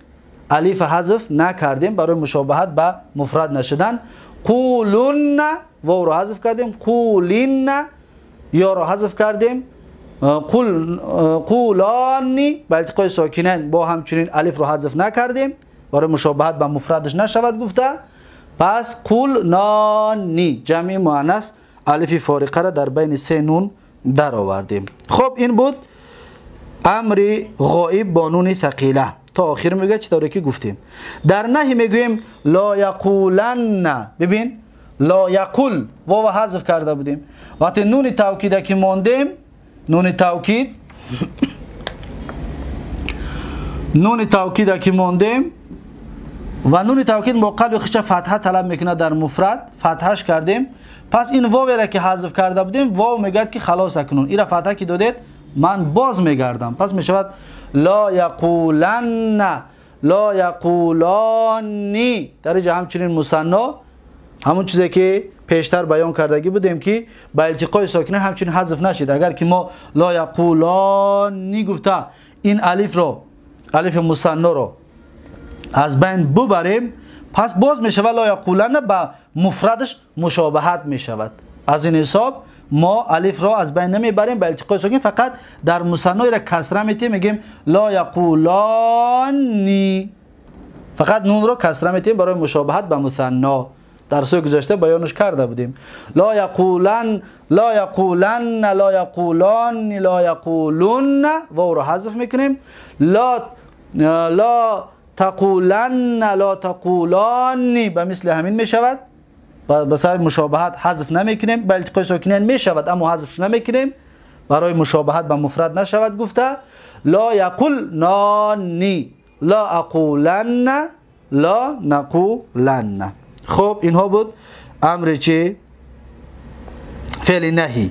الف حذف نکردیم برای مشابهت به مفرد نشدن. قولن واو را حذف کردیم، قولین یا را حذف کردیم، قولانی با التقای ساکنین با همچنین الف را حذف نکردیم برای مشابهت به مفردش نشود گفته. پس قولنانی جمع مؤنث الف فارقه را در بین سه نون در آوردیم. خب این بود امر غایب با نون ثقیله. تا آخر میگه چطوری که گفتیم. در نهی میگویم لا یقولن. ببین لا یقول واو حذف کرده بودیم، وقتی نون توکید که موندیم، نون توکید که موندیم و نون توکید موقع خش فتحه طلب میکنه در مفرد، فتحش کردیم. پس این واو را که حذف کرده بودیم، واو میگه که خلاص کنون، این را فتحه که دادید من باز میگردم، پس میشود لا یقولن، لا یقولانی. در اینجا همچنین مثنی همون چیزی که پیشتر بیان کردگی بودیم که با التقای ساکنه همچنین حذف نشید. اگر که ما لا یقولانی گفته این الف رو، الف مثنی رو از بین ببریم، پس باز میشود لا یقولن با مفردش مشابهت میشود. از این حساب ما الف را از بین نمیبریم به التقاء ساکن، فقط در مثنی را کسره میتیم، میگیم لا یقولانی، فقط نون را کسره میتیم برای مشابهت به مثنا. درس گذشته بیانش کرده بودیم. لا یقولن، لا یقولن، لا یقولان، لا یقولون، واو را حذف میکنیم. لا تقولن، لا تقولانی، به مثل همین میشود، به سبب مشابهت حذف نمیکنیم. به التقاء ساکنین میشود اما حذفش نمیکنیم برای مشابهت به مفرد نشود گفته. لا یقولنانی، لا اقولن، لا نقولن. خب اینها بود امر چی؟ فعل نهی.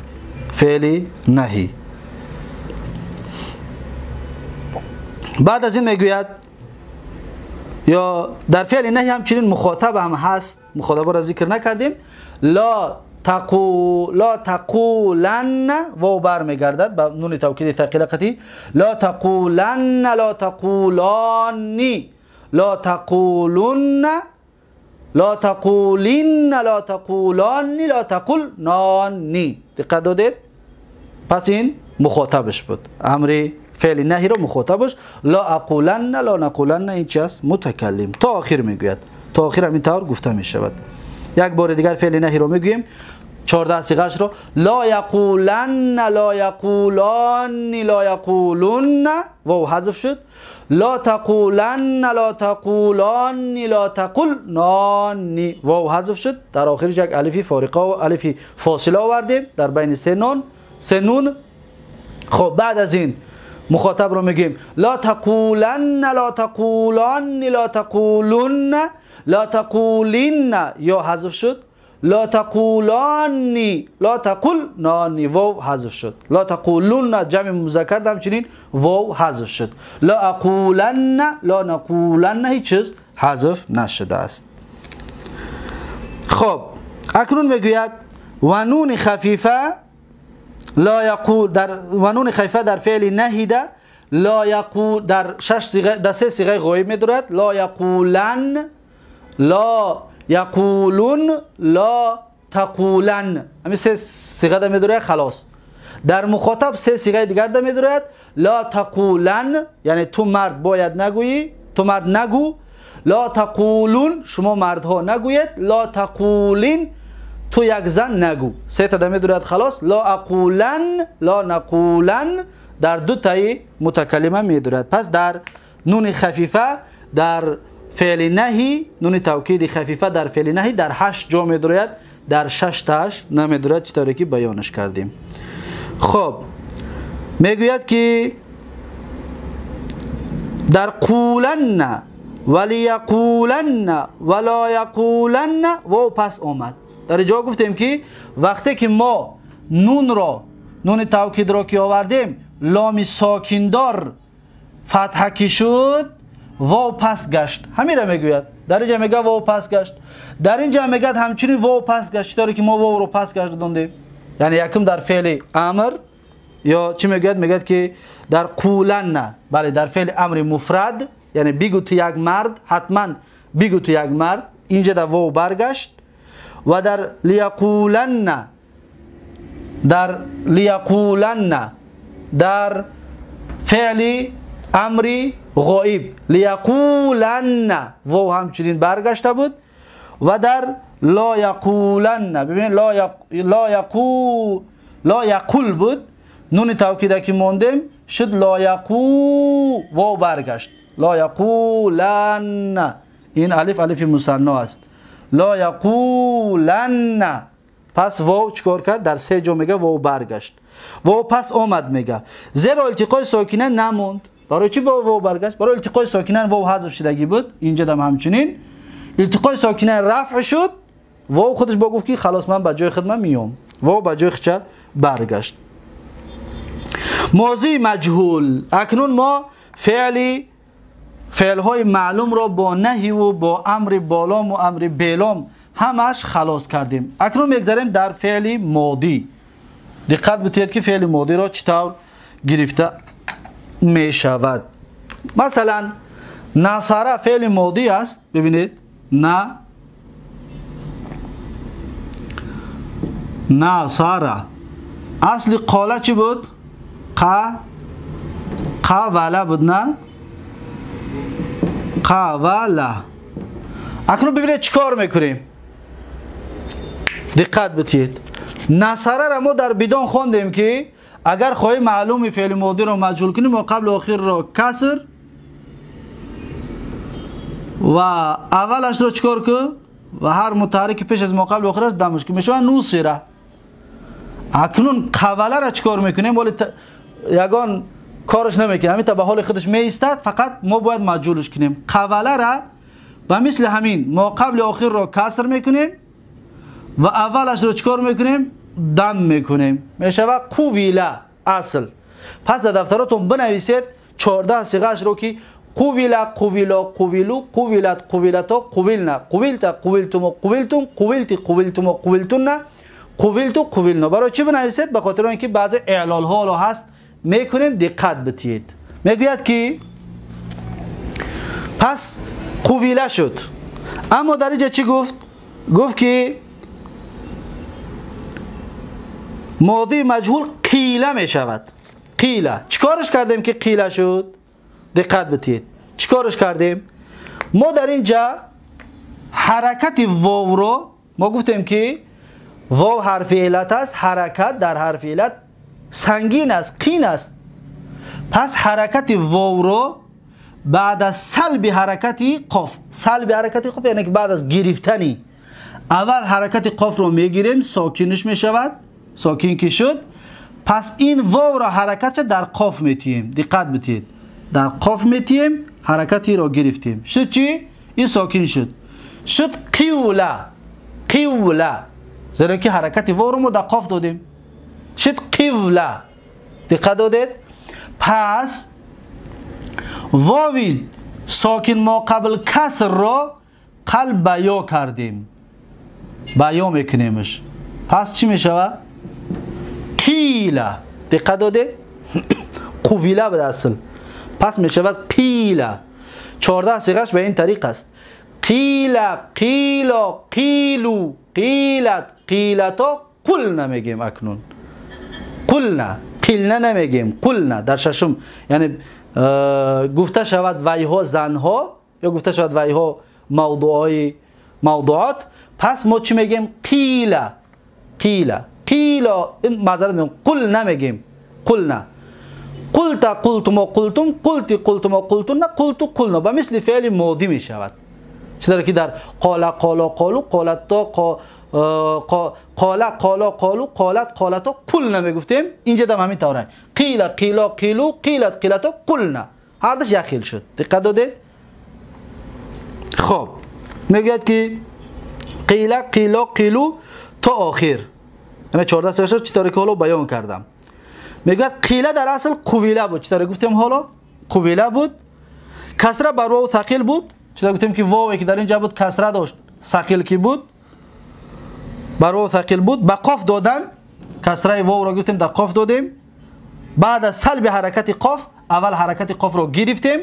فعل نهی. بعد از این میگوید یا در فعل نهی همچنین مخاطب هم هست، مخاطب را ذکر نکردیم. لا تقولن واو بر میگردد با نون توکید ثقیله قطعی. لا تقولن، لا تقولانی، لا تقولن، لا تقولین، لا تقولانی، لا تقولنانی. دقت دادید؟ پس این مخاطبش بود، امر فعل نهی رو مخاطبش. لا اقولن، لا نقولن، این چی است؟ متکلم. تا آخر میگوید، تا آخر همین طور گفته می شود. یک بار دیگر فعل نهی رو میگوییم 14 صیغه‌اش رو. لا یقولن، لا یقولان، لا یقولون، واو حذف شد. لا تقولن، لا تقولان، لا تقولنان، واو حذف شد. در آخرش یک الفی فارقه و الفی فاصله آوردیم در بین سه نون. خب بعد از این مخاطب رو میگیم لا تقولن، لا تقولان، لا تقولون، لا تقولین، یا حذف شد. لا تقولانی، لا تقولنانی، واو حذف شد. لا تقولون جمع مذکر همچنین واو حذف شد. لا اقولن، لا نقولن، هیچ چیز حذف نشده است. خب اکنون میگوید و نون خفیفه لا یقول، و نون خفیفه در فعل نهیده لا یقول در 3 صیغه غایب می‌دارد. لا یقولن، لا یقولون، لا تقولن، همین 3 صیغه ده می‌دارد. خلاص در مخاطب 3 صیغه دیگر ده می‌دارد. لا تقولن یعنی تو مرد باید نگویی، تو مرد نگو. لا تقولون شما مردها نگوید. لا تقولین تو یک زن نگو. 3 تا دمی دارد. خلاص لا اقولن، لا نقولن در 2 تای متکلمه میدارد. پس در نون خفیفه در فعل نهی، نون توکید خفیفه در فعل نهی در 8 جا میدارد، در 6 تاش نمیدارد، چطوری که بیانش کردیم. خب میگوید که در قولن ولی یقولن ولا یقولن و پس آمد. در جا گفتیم که وقتی که ما نون توکید را که آوردیم لام ساکندار فتحه کی شد، واو پس گشت. همین را میگوید. در اینجا میگه واو پس گشت، در اینجا میگه همچنین واو پس گشت، طوری که ما واو رو پس گشتوندیم. یعنی یکم در فعل امر یا چی میگوید؟ میگوید که در قولن، بله در فعل امر مفرد، یعنی بگو تو یک مرد، حتما بگو تو یک مرد، اینجا در واو برگشت. و در لیقولن، در فعل امر غائب لیقولن واو همچنین برگشته بود. و در لا یقولن، ببینید لا یقول بود، نون توکیده که موندیم شد لا یقو، واو برگشت. لا یقولن، این الف مثنا است. لا یقولن، پس واو چکار کرد؟ در 3 جا میگه واو برگشت. واو پس آمد میگه، زیرا التقاء ساکنین نموند. برای چی با واو برگشت؟ برای التقاء ساکنین واو حذف شدگی بود. اینجا هم همچنین التقاء ساکنین رفع شد، واو خودش با گفت که خلاص من به جای خودم میام، واو به جای خودش برگشت. ماضی مجهول. اکنون ما فعل های معلوم را با نهی و با امر بالام و امر بیلام همش خلاص کردیم. اکنون میگذاریم در فعل ماضی. دقت بتید که فعل ماضی را چطور گرفته می شود. مثلا نصره فعل ماضی است. ببینید نصره اصل قاله چی بود؟ قاوله بود نه؟ قاوله. اکنون ببینید چیکار میکنیم. دقت بتید. نصره را ما در بدون خوندیم که اگر خواهی معلوم فعل ماضی رو مجهول کنیم ما قبل و آخر رو کسر و اولش رو چیکار کنیم و هر متحرک پیش از ما قبل و آخرش دمش کنیم میشه نوسیره. اکنون قوله را چیکار میکنیم؟ ولی یگان کارش نمیکنه، همین تا به حال خودش میایستد، فقط ما باید مجهولش کنیم. قوله را به مثل همین ما قبل و آخر رو کسر میکنیم و اولش رو چیکار میکنیم؟ دم میکنیم، میشه قویله اصل. پس در دفتراتون بنویسید 14 صیغه‌اش رو که قویله، قویلا، قویلو، قویلت، قویلتا، قویلنا، قویلتا، قویلتم، قویلتم، قویلتی، قویلتم، قویلتون، قویلتو، قویلنا. برای چی بنویسید؟ به خاطر اینکه بعضی اعلال ها هست میکنیم. دقت بتید. میگوید که پس قویله شد. اما در اینجا چی گفت؟ گفت که ماضی مجهول قیله می شود. قیله. چیکارش کردیم که قیله شد؟ دقت بتید. چیکارش کردیم؟ ما در اینجا حرکت واو رو ما گفتیم که واو حرف علت است. حرکت در حرف علت سنگین است، قین است. پس حرکت واو رو بعد از سلب حرکت قاف، سلب حرکت قاف یعنی که بعد از گرفتنی اول حرکت قاف رو میگیریم، ساکینش میشود. ساکین که شد پس این واو را حرکت در قاف میتیم. دقت بتید. در قاف میتیم، حرکتی را گرفتیم. شد چی؟ این ساکین شد. شد قیوله. قیوله. زیرا که حرکت واو رو ما در قاف دادیم. شد قیوله. دقت دادید؟ پس واوی ساکن ما قبل کسر را قلب بیا کردیم. بیا میکنیمش. پس چی میشود؟ قیله. دقت دادید؟ قویله به اصل. پس میشود قیله. 14 صیغه‌اش به این طریق است. قیله، قیلا، قیلو، قیلت، قیلتا. قلنا میگیم اکنون. قلنا. قیلنا نمیگیم. قلنا. در ششم یعنی گفته شود ویها زنها یا گفته شود ویها موضوعات. پس ما چی میگیم؟ قیله. قیله. قیلا. معذرت میگم. قل نمیگیم. قلنا. قلت قلتم و قلتم، قلتی قلتم و قلتن، قلتو قلنا. به مثل فعل ماضی می شود. چطور که در قال قالا قالو، قالت تا قال قالا قالو، قالت قالتا قلنا میگفتیم. اینجا دم همین طوره. قیل قیلا قیلو، قیلت قیلتا قلنا. هر دوش یخیل شد. دقت دادید؟ خب میگوید که قیل قیلا قیلو تا آخر. یعنی 14 صیغه چطور که حالا بیان کردم. میگوید قیله در اصل قویله بود. چطور گفتیم حالا؟ قویله بود. کسره بر واو ثقیل بود. چطور گفتیم که واوی که در اینجا بود کسره داشت، ثقیل کی بود؟ بر واو ثقیل بود. به قاف دادن. کسره واو را گفتیم در قاف دادیم. بعد از سلب حرکت قاف اول حرکت قاف را گرفتیم،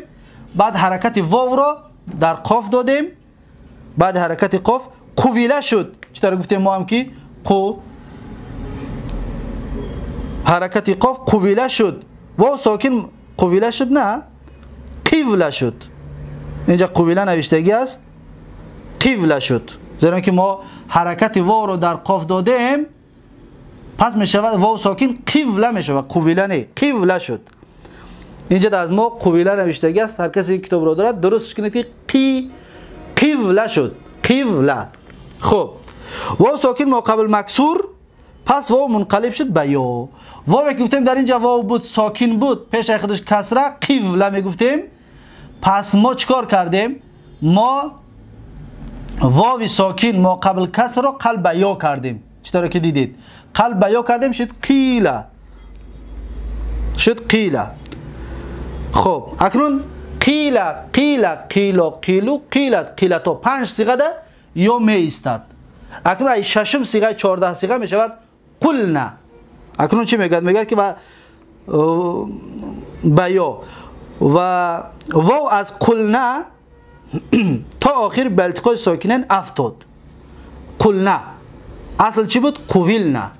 بعد حرکت واو را در قاف دادیم، بعد حرکت قاف قویله شد. چطور گفتیم ما هم که حرکت قاف قویله شد. واو ساکن قویله شد نه، قیوله شد. اینجا قویله نوشتگی است، قیوله شد. زیرا که ما حرکت واو رو در قاف دادیم پس می شود واو ساکن قیوله می شود، قویله نه، قیوله شد. اینجا در از ما قویله نوشتگی است. هر کسی کتاب را دارد درستش کنه که قیوله شد. قیوله. خب واو ساکن ما قبل مکسور، پس واو منقلب شد به یا. واو که گفتیم در اینجا واو بود ساکن بود، پیش خودش کسره، قیوله می گفتیم. پس ما چیکار کردیم؟ ما واو ساکن ما قبل کسر را قلب به یا کردیم. چطور که دیدید؟ قلب به یا کردیم شد قیله. شد قیله. خب اکنون قیله قیله قیلا قیلو قیلت قیلتا 5 صیغه ده یا می ایستد. اکنون ای ششم صیغه 14 صیغه می شود قلنا. اکنون چی میگه؟ میگه که با یا و واو از قلنا تا آخر به التقاء ساکنین افتاد. قلنا اصل چی بود؟ قویلنا.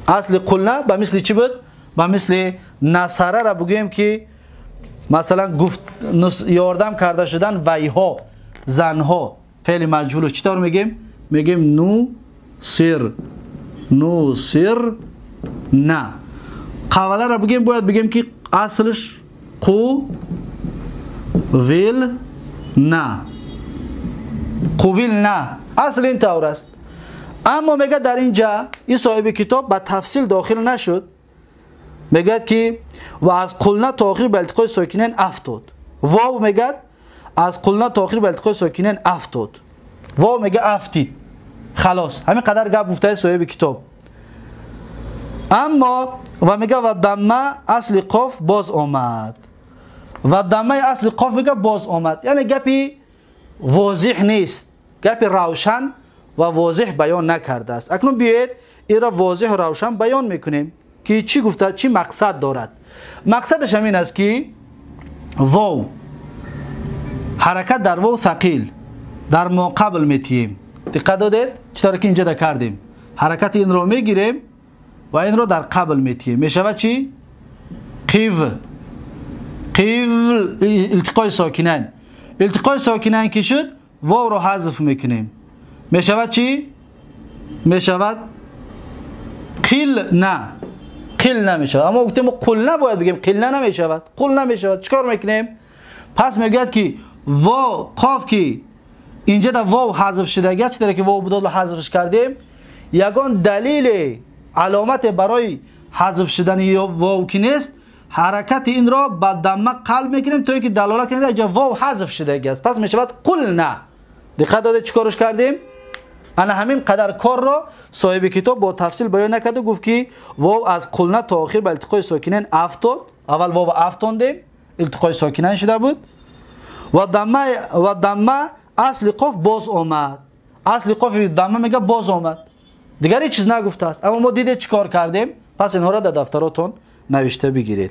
اصل قلنا به مثل چی بود؟ به مثل نصره را بگوییم که مثلا گفت یاردم کرده شدن ویها زنها فعل مجهول چطور میگیم؟ میگیم نو سر نه. قوله را بگیم باید بگیم که اصلش قو ویل نه قویل نه اصل این طور است. اما میگه در اینجا این صاحب کتاب به تفصیل داخل نشد، میگه که و از قلنا تا آخر به التقای ساکنین افتاد. واو میگه از قلنا تا آخر به التقای ساکنین افتاد. واو میگه افتید. خلاص همین قدر گپ گفته صاحب کتاب. اما و میگه و دمه اصل قاف باز آمد. و دمه اصل قاف میگه باز آمد، یعنی گپی واضح نیست، گپی روشن و واضح بیان نکرده است. اکنون بیایید این را واضح و روشن بیان میکنیم که چی گفته، چی مقصد دارد. مقصدش همین است که واو حرکت در واو ثقیل در ما قبل میتیم. دقت دادید چطور که اینجا دا کردیم، حرکت این رو میگیریم و این رو در قبل میتیم، میشود چی؟ قیو التقای ساکنین. التقای ساکنین که شد واو رو حذف میکنیم، میشود چی؟ میشود قیل نه. قیل نمیشود. اما گفتیم قل نباید بگیم، قیل نمیشود، قل نمیشود. چیکار میکنیم؟ پس میگوید که واو قاف که اینجا در واو حذف شده، چطوری که واو بدال حذفش کردیم، یگان دلیل علامت برای حذف شدن یا واو که نیست، حرکت این را با دمه قلب میکنیم تا اینکه دلالت کنه اینجا واو حذف شده است. پس میشود قل نه. دقت داده چیکارش کردیم؟ انا همین قدر کار را صاحب کتاب با تفصیل بیان نکرده، گفت که واو از قلنا تا آخر به التقای ساکنین افتاد. اول واو افتاندیم التقای ساکنین شده بود. و دمه اصل قاف باز آمد. اصل قاف دمه میگه باز آمد، دیگر هیچ چیز نگفته است. اما ما دیده چیکار کردیم، پس اینها را در دفتراتون نوشته بگیرید.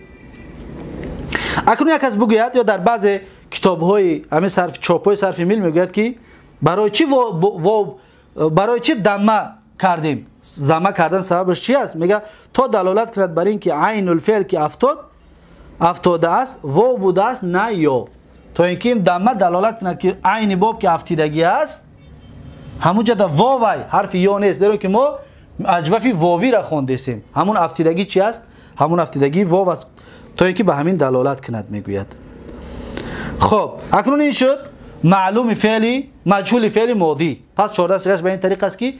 اکنون یک از بگوید یا در بعض کتاب‌های همین صرف چاپ‌های صرف میل میگوید که برای چی برای چی دمه کردیم؟ دمه کردن سببش چی است؟ میگه تا دلالت کند بر این که عین الفعل که افتاده است واو بوده است نه یا، تا اینکه این دمه دلالت کند که عین باب که افتیدگی است همونجا در واو حرف یا نیست، زیرا که ما اجوفی واوی را خوندیم. همون افتیدگی چی است؟ همون افتیدگی واو است، تا اینکه به همین دلالت کند میگوید. خب اکنون این شد معلوم فعلی مجهول فعل ماضی. پس 14 صیغش به این طریق است که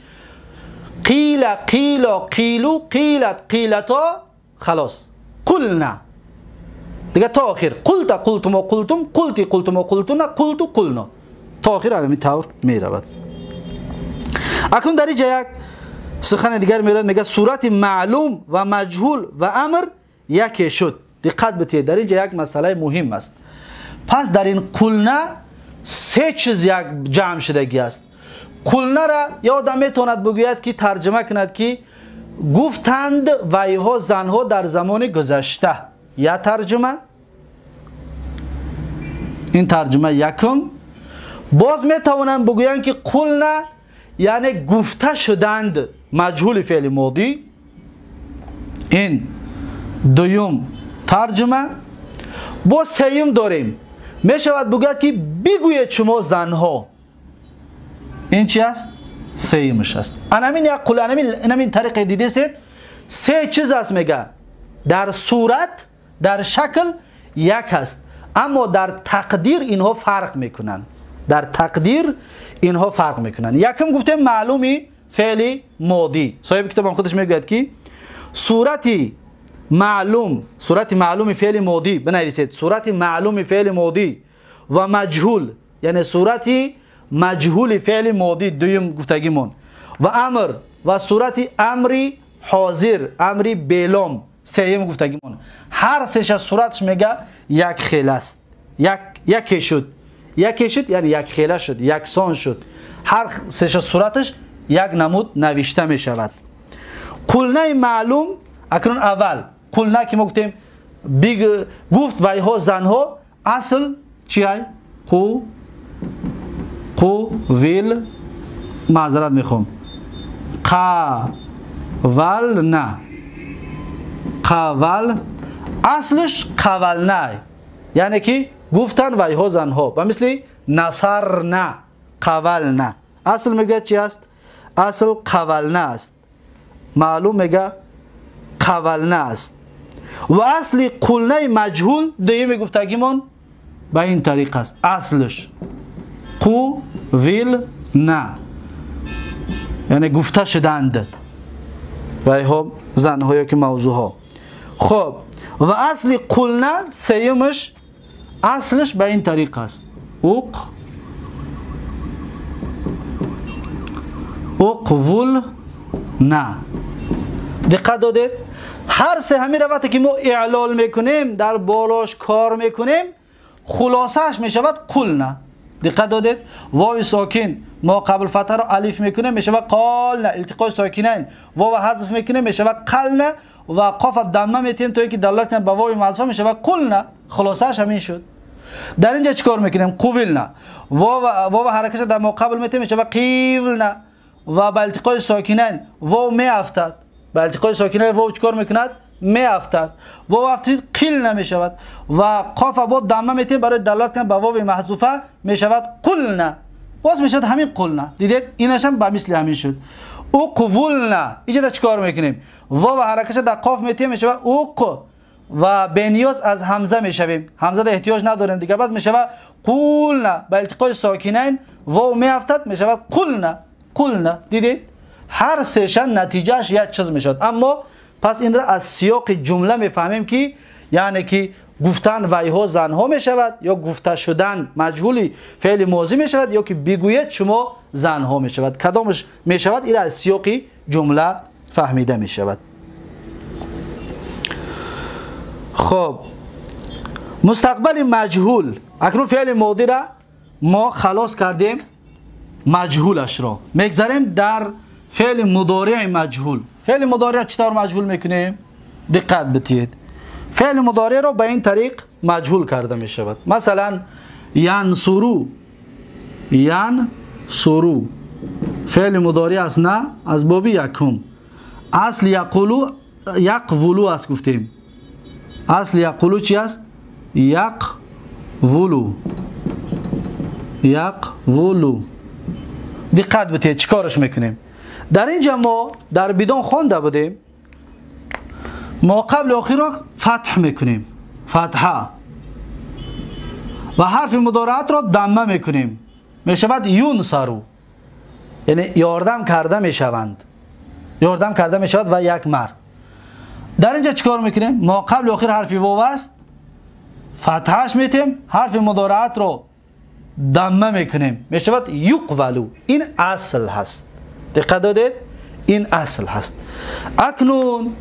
قیل قیلا قیلو قیلت قیلتا خلاص قلنا دیگه تا آخر قلت قلتم و قلتم قلتی قلتم و قلتنا قلت و قلنا تا آخر همین طور می رود. اکنون در اینجا یک سخن دیگر میاد، میگه صورت معلوم و مجهول و امر یکی شد. دقت بتید در اینجا یک مسئله مهم است. پس در این قلنا سه چیز یک جمع شدگی است. قلنا را یادم میتواند بگوید که ترجمه کند که گفتند ویها زنها در زمان گذشته. یا ترجمه این ترجمه یکم. باز میتوانند بگویند که قلنا یعنی گفته شدند مجهول فعل ماضی. این دوم ترجمه. با سیم داریم میشود بگوید که بگوید شما زنها. این چی است؟ سیمش است. انامین یک قل انامین طریق دیده سید سه چیز است میگه. در صورت در شکل یک است، اما در تقدیر اینها فرق میکنن. در تقدیر اینها فرق میکنن. یکم گفتیم معلومی فعل ماضی. صاحب کتاب خودش میگوید که صورت معلوم فعل ماضی بنویسید. صورت معلوم فعل ماضی و مجهول یعنی صورت مجهول فعل ماضی دویم گفتگیمون و امر و صورت امری حاضر امری بلام سوم گفتگیمون. هر سه صورتش میگه یک خیل است. یکی شد یعنی یک خیله شد، یکسان شد. هر سه صورتش یک نمود نوشته می شود. قلنه معلوم اکنون اول قلنه که ما گفتیم گفت ویها زنها اصل چی های؟ قو ویل معذرت میخوام قول نه قول اصلش قولنه، یعنی که گفتن وای ها زنها و مثل نصرنا قولنا. اصل میگه چی است؟ اصل قولنه است، معلوم میگه قولنه است. و اصل قلنه مجهول دویم گفتگیمون به این طریق است، اصلش قول نه، یعنی گفته شدند وای ها زنها یا که موضوع ها. خب و اصل قلنه سیمش اصلش به این طریق است، اقول نه. دقت دادید؟ هر سه همین روابطی که ما اعلال میکنیم در بالاش کار میکنیم خلاصش میشود قلنا. دقت دادید؟ واو ساکن ما قبل فتحه رو الف میکنیم میشود قالنا، التقاء ساکنین واو حذف میکنیم میشود قلنا و قاف ضمه میتیم تا اینکه دلالت به واو محذوفه میشود قلنا. خلاصش همین شد. در اینجا چیکار میکنیم؟ قولنا، واو حرکتش در مقابل میتیم میشود قیولنا و با التقاء ساکنین واو میافتد، با التقاء ساکنین واو چیکار میکند؟ میافتد، واو افتید قیل نمیشود و قاف با ضمه میتیم برای دلالت کنه به واو محذوفه میشود قلنا، باز میشود همین قلنا. دیدید اینش هم به مثل همین شد. او قولنا اینجا چیکار میکنیم؟ واو حرکتش در قاف میتیم میشود اوق و به نیاز از همزه میشویم، همزه ده احتیاج نداریم دیگه، بعد میشود قولنا با التقاء ساکنین واو میافتد میشود قلنا. دیدید هر سهشن نتیجهش یک چیز میشد. اما پس این را از سیاق جمله میفهمیم که یعنی که گفتن وای ها زنها میشود یا گفته شدن مجهولی فعل ماضی میشود یا که بگوید شما زنها میشود. کدامش میشود این را از سیاق جمله فهمیده میشود. خب مستقبل مجهول، اکنون فعل ماضی را ما خلاص کردیم، مجهولش را میگذاریم در فعل مضارع مجهول. فعل مضارع چطور مجهول میکنیم؟ دقت بدید. فعل مضارع را به این طریق مجهول کرده می شود. مثلا ینصرو فعل مضارع است، نه از باب یکم. اصل یقولو است گفتیم. اصل یقولو چی است؟ یقولو. دقت بدید چیکارش میکنیم. در اینجا ما در بدون خوانده بودیم، ما قبل آخر را فتح میکنیم، فتحه، و حرف مضارعت را ضمه میکنیم میشود ینصرو، یعنی یاردم کرده میشوند، یاردم کرده میشود و یک مرد. در اینجا چیکار میکنیم؟ ما قبل آخر حرف واو است، فتحش میتیم، حرف مضارعت را ضمه میکنیم میشود یقبلو. این اصل هست. دقت دادید؟ این اصل هست. اکنون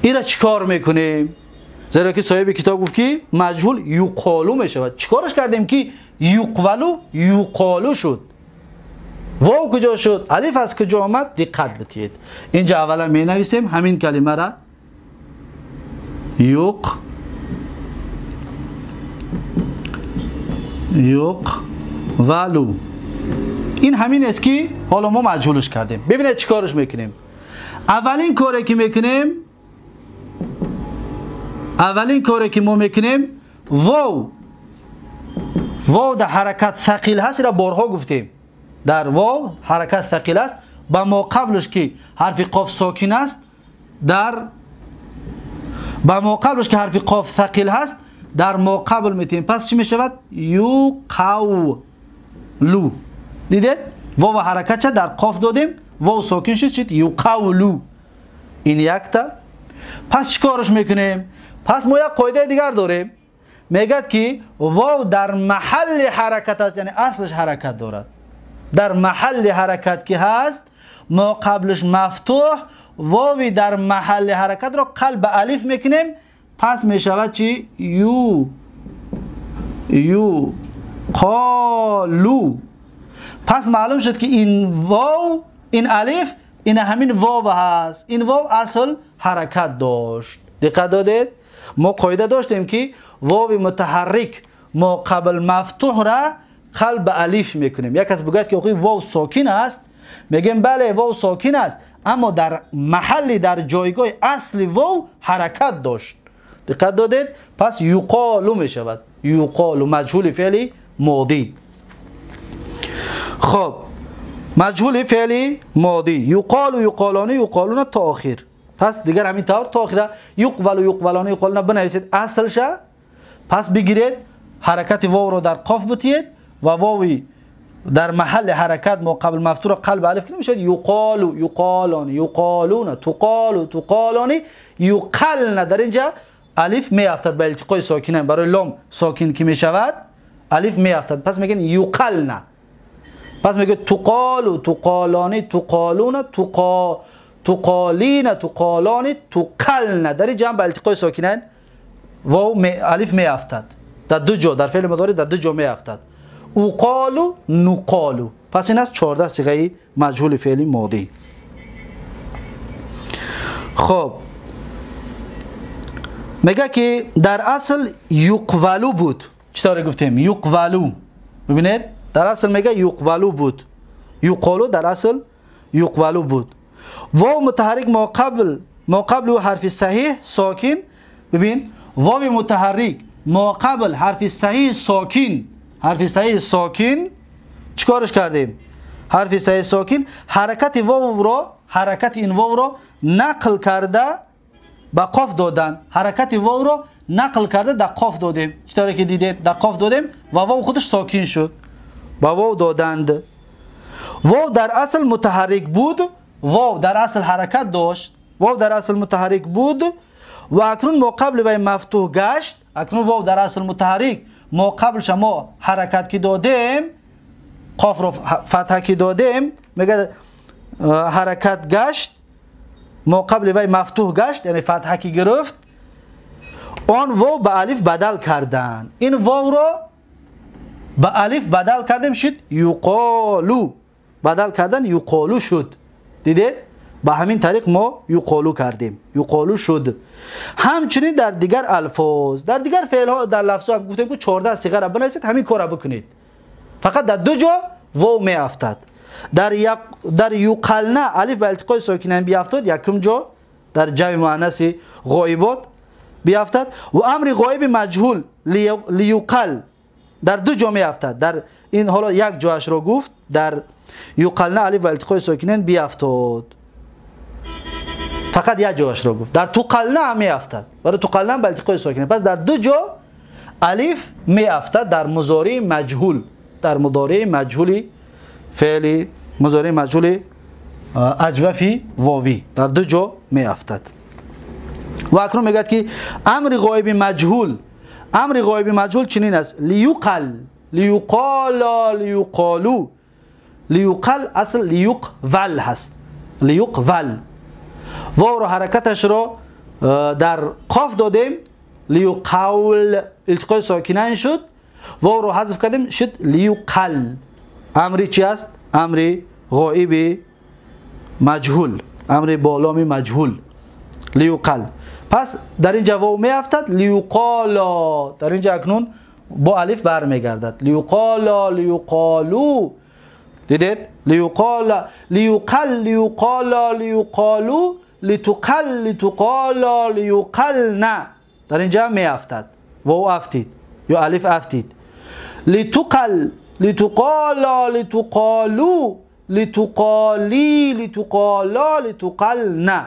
این را چیکار میکنیم؟ زیرا که صاحب کتاب گفت که مجهول یقالو میشود، چیکارش کردیم که یقالو شد؟ واو کجا شد؟ الف از کجا آمد؟ دقت بدید. اینجا اولا می نویسیم همین کلمه را یقولو. این همین است که حالا ما مجهولش کردیم. ببینید چیکارش میکنیم. اولین کاری که ما میکنیم واو در حرکت ثقیل هست، را بارها گفتیم. در واو حرکت ثقیل است، با ما قبلش که حرف قاف ساکن است، با ما قبلش که حرف قاف ثقیل هست در ما قبل میتیم. پس چی میشود؟ یقولو. دیدید؟ واو حرکت شد، در قاف دادیم، واو ساکن شد یقولو. این یک تا. پس چیکارش میکنیم؟ پس ما یک قاعده دیگر داریم، میگد که واو در محل حرکت است، یعنی اصلش حرکت دارد. در محل حرکت که هست ما قبلش مفتوح، واوی در محل حرکت را قلب الف میکنیم، پس میشود چی؟ یو قالو. پس معلوم شد که این واو، این الف، این همین واو هست. این واو اصل حرکت داشت. دقت دادید؟ ما قاعده داشتیم که واو متحرک ما قبل مفتوح را قلب الف میکنیم. یک کس بگوید که واو ساکن است، میگیم بله واو ساکن است، اما در محل در جایگاه اصل واو حرکت داشت. دقت دادید؟ پس یقال می شود. یقال مجهول فعلی ماضی. خب مجهول فعلی ماضی یقال و یقالان یقالون تا آخر. پس دیگر همین طور تا آخر یقبل و یقبلان یقالون بنویسید اصلش. پس بگیرید حرکت واو رو در قاف بتید و واوی در محل حرکت ما قبل مفتوح قلب الف کنیم میشه یقال و یقالان یقالون تقال و تقالان یقلن. در اینجا الف می افتد به التقای ساکنین، برای لام ساکن که می شود الف می افتد، پس میگن یقلن. پس میگه تقال و تقالان تقالون تقالین تقالان تقلن. در اینجا به التقای ساکنین واو الف می افتد در دو جا، در فعل مضارع در دو جا می افتد. اوقالو نقالو. پس این از 14 صیغه مجهول فعلی ماضی. خب میگه که در اصل یقولو بود. چطور گفتیم؟ یقولو. ببینید در اصل میگه یقولو بود. یقالو در اصل یقولو بود. واو متحرک ما قبل و حرف صحیح ساکن. ببین واو متحرک ما قبل حرف صحیح ساکن، حرف صحیح ساکن چیکارش کردیم؟ حرف صحیح ساکن حرکت واو را، حرکت این واو را نقل کرده به قاف دادن. حرکت واو را نقل کرده در قاف دادیم. چطوری که دیدید در قاف دادیم و واو خودش ساکن شد. با واو دادند. واو در اصل متحرک بود. واو در اصل حرکت داشت. واو در اصل متحرک بود و اکنون ما قبل و مفتوح گشت. اکنون واو در اصل متحرک ما قبل شما حرکت کی دادیم، قاف رو فتحه کی دادیم، میگه حرکت گشت، ما قبل وی مفتوح گشت یعنی فتحه کی گرفت، آن واو به الف بدل کردن. این واو رو به الف بدل کردیم شد یقالو. بدل کردن یقالو شد. دیدید؟ با همین طریق ما یقالو کردیم، یقالو شد. همچنین در دیگر الفاظ، در دیگر فعل ها، در لفظ ها هم گفتیم که 14 صیغه را بنویسید، همین کار را بکنید. فقط در دو جا واو می افتد. در یقلنا الف به التقای ساکنین بیافتد، یکم جا در جمع مؤنث غایبات بیافتد. و امر غایب مجهول لیقل در دو جا می افتد. در این حالا یک جاش را گفت، در یقلنا الف به التقای ساکنین بیافتد، فقط یک جاش را گفت. در تقلنا هم می افتد، برای تقلنا به التقای ساکنین. پس در دو جا الف می افتد در مضارع مجهول، در مضارع مجهولی فعلی، مضارع مجهول اجوفی واوی در دو جا می افتد. و اکنون میگه که امر غایب مجهول، امر غایب مجهول چنین است: لیقل، لیقال، لیقالو. لیقل اصل لیقول هست، لیقول. واو رو حرکتش رو در قاف دادیم، لیقول التقای ساکنین شد. واو رو حذف کردیم شد لیقل. امری چی است؟ امر غایب مجهول، امر بالامی مجهول، لیقل. پس در اینجا واو می افتد لیقالا، در اینجا اکنون با الف برمیگردد. لیقالا، لیقالو. دیدید؟ لیقالا، لیقل، لیقالا، لیقالو، لتقل، لتقالا، لیقلنا. در اینجا می افتد، واو افتید یا الف افتید. لتقل، لتقالا، لتقالو، لتقالی، لتقالا، لتقلنا.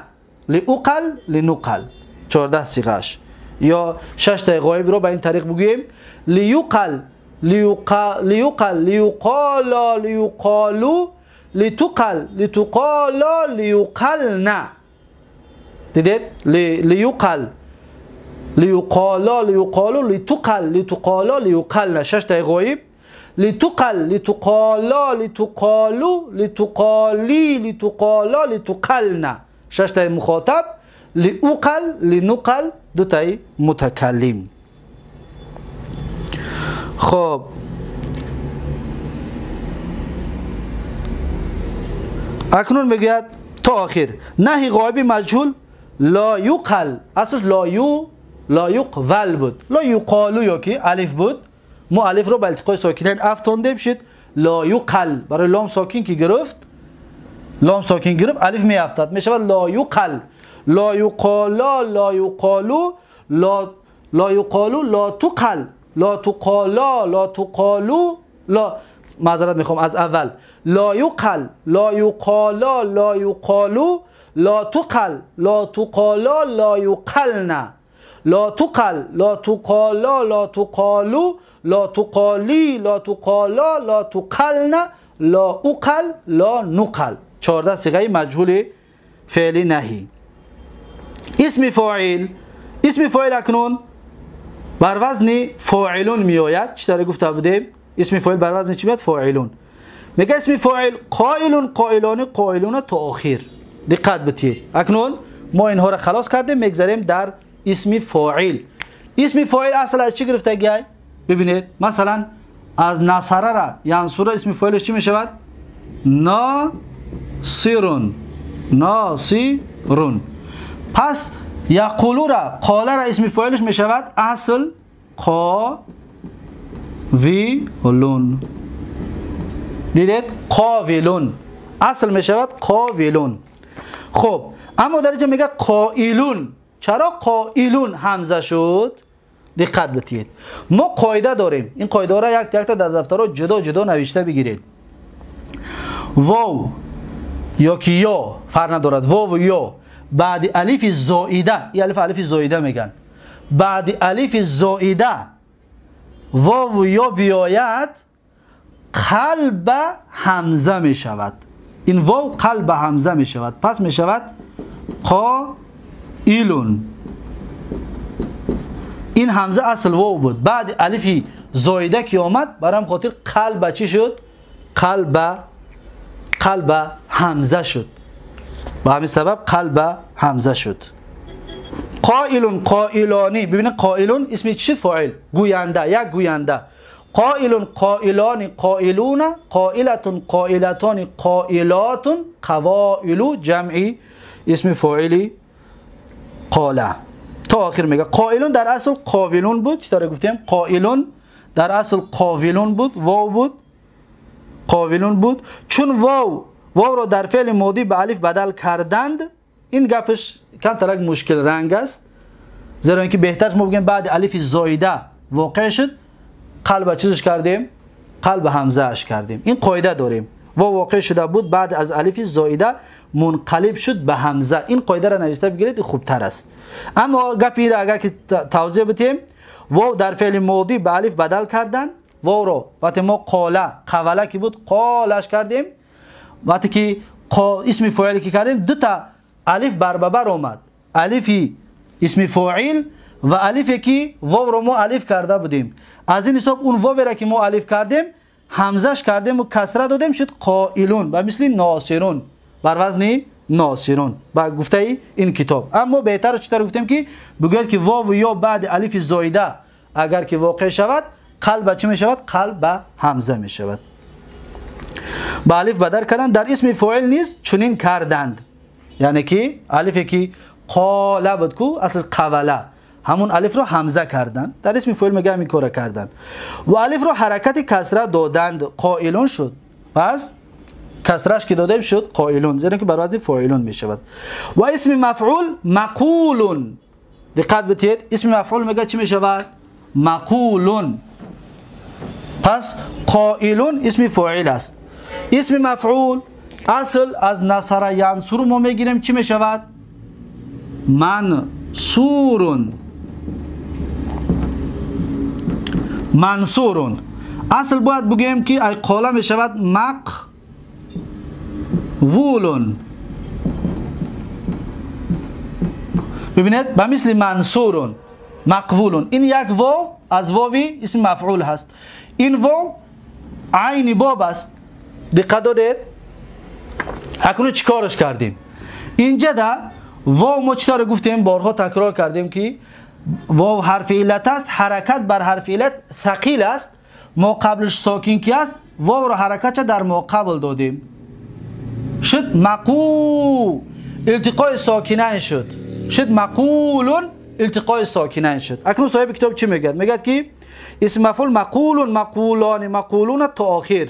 لیقل، لنقل. 14 صیغه‌اش. یا 6 تا غایب رو به این طریق بگوییم: لیقل، لیقل، لیقالا، لیقالو، لتقل، لتقالا، لیقلنا. دیدید؟ لیقل، لیقالا، لیقالو، لتقل، لتقالا، لیقلنا. 6 تا غایب: لتقل، لتقالا، لتقالو، لتقالی، لتقالا، لتقلنا. 6 تا مخاطب: لیقل، لنقل. 2 تا متکلم. خب اکنون میگوید تا آخر: نهی غایب مجهول لا یقل، اصلش لا یقول بود، لا یقالو یا که الف بود، ما الف رو به التقای ساکنین افتاندیم شد لا یقل، برای لام ساکن که گرفت لام ساکن گرفت الف میافتاد میشود لا یقل لا یقالا لا یقالو لا یقالو لا تقل لا تقالا لا تقالو لا معذرت میخوام از اول لا یقل لا یقالا لا یقالو لا تقل لا تقالا لا یقلن لا تقل لا تقالا لا تقالو لا تقالی لا تقالا لا تقلن لا اقل لا نقل 14 صيغه مجهول فعلی نهی. اسم فاعل اسم فاعل اکنون بر وزن فاعلون می آید. چطور گفته بودیم اسم فاعل بر وزن چی میاد؟ فاعلون. میگه اسم فاعل قائلون قائلان قائلون تا آخر. دقت بدید. اکنون ما اینها را خلاص کردیم میگذاریم در اسم فاعل. اسم فاعل اصلا از چی گرفتگی است؟ ببینید مثلا از نصره را ینصر اسم فاعلش چی می شود؟ ناصرون ناصرون. پس یقولو را قال را اسم فاعلش می شود اصل قاویلون. دیدید قاویلون اصل می شود قاویلون. خب اما در اینجا میگه قائلون. چرا قائلون همزه شد؟ دقت بدید. ما قاعده داریم. این قاعده را یک تا در دفترها جدا جدا نوشته بگیرید. واو یا کی یا فرق ندارد. واو و یا بعد الف زائده، این الف زائده میگن. بعد الف زائده واو و یا بیاید قلب همزه می شود. این واو قلب همزه می شود. پس می شود قائلون. این همزه اصل واو بود. بعد الف زائده که آمد برام خاطر قلب چی شد؟ قلب همزه شد. با همین سبب قلب همزه شد. قائلون قائلانی. ببینید قائلون اسم چی فاعل؟ گوینده، یک گوینده. قائلون قائلان قائلون قائلتون قائلتان قائلاتون قوائلو جمعی اسم فاعلی قاله تا آخر میگه. قائلون در اصل قاولون بود. چطور گفتیم؟ قائلون در اصل قاولون بود. واو بود قاولون بود. چون واو را در فعل ماضی به الف بدل کردند. این گپش کم ترک مشکل رنگ است، زیرا اینکه بهترش ما بگیم بعد الف زائده واقع شد قلب چیزش کردیم؟ قلب همزه اش کردیم. این قاعده داریم. واقع شده بود بعد از الف زائده منقلب شد به همزه. این قاعده را نوشته بگیرید خوبتر است. اما گپی را اگر که توضیح بدیم، واو در فعل ماضی به الف بدل کردن. واو رو وقتی ما قوله که بود قالش کردیم. وقتی که اسم فاعلی که کردیم دو تا الف بر اومد. الفی اسم فاعل و الفی که واو رو ما الف کرده بودیم. از این حساب اون واو را که ما الف کردیم همزش کردیم و کسره دادیم شد قائلون و مثل ناصرون بر وزن ناصرون با گفته این کتاب. اما بهتر چطور گفتیم که بگوید که واو یا بعد الف زائده اگر که واقع شود قلب چی می شود؟ قلب همزه می شود. با الف بدل کردن. در اسم فاعل نیز چنین کردند. یعنی که الفی که قاله بود کو اصل قوله همون الف رو همزه کردن. در اسم فاعل میگه همین کارو کردن. و الف رو حرکت کسره دادند قائلون شد. پس کسرهش که داده شد قائلون، زیرا که بر وزن فاعلون می شود. و اسم مفعول مقولون. دقت بدید اسم مفعول میگه چی می شود؟ مقولون. پس قائلون اسم فاعل است. اسم مفعول اصل از نصر ینصر ما میگیریم چی می شود؟ منصورون. منصورون. اصل باید بگیم که ای قاله می شود مقولون. ببینید به مثل منصورون مقولون. این یک واو از واوی اسم مفعول هست. این واو عین باب است. دقت دادید؟ اکنون چیکارش کردیم؟ اینجا در واو ما چطور گفتیم؟ بارها تکرار کردیم که واو حرف علت است. حرکت بر حرف علت ثقیل است. ما قبلش ساکن کی است؟ واو را حرکت در ما قبل دادیم شد مقول التقاء ساکنین شد. شد مقولون التقاء ساکنین شد. اکنون صاحب کتاب چی میگه؟ میگه که اسم مفعول مقولون مقولان مقولون تا آخر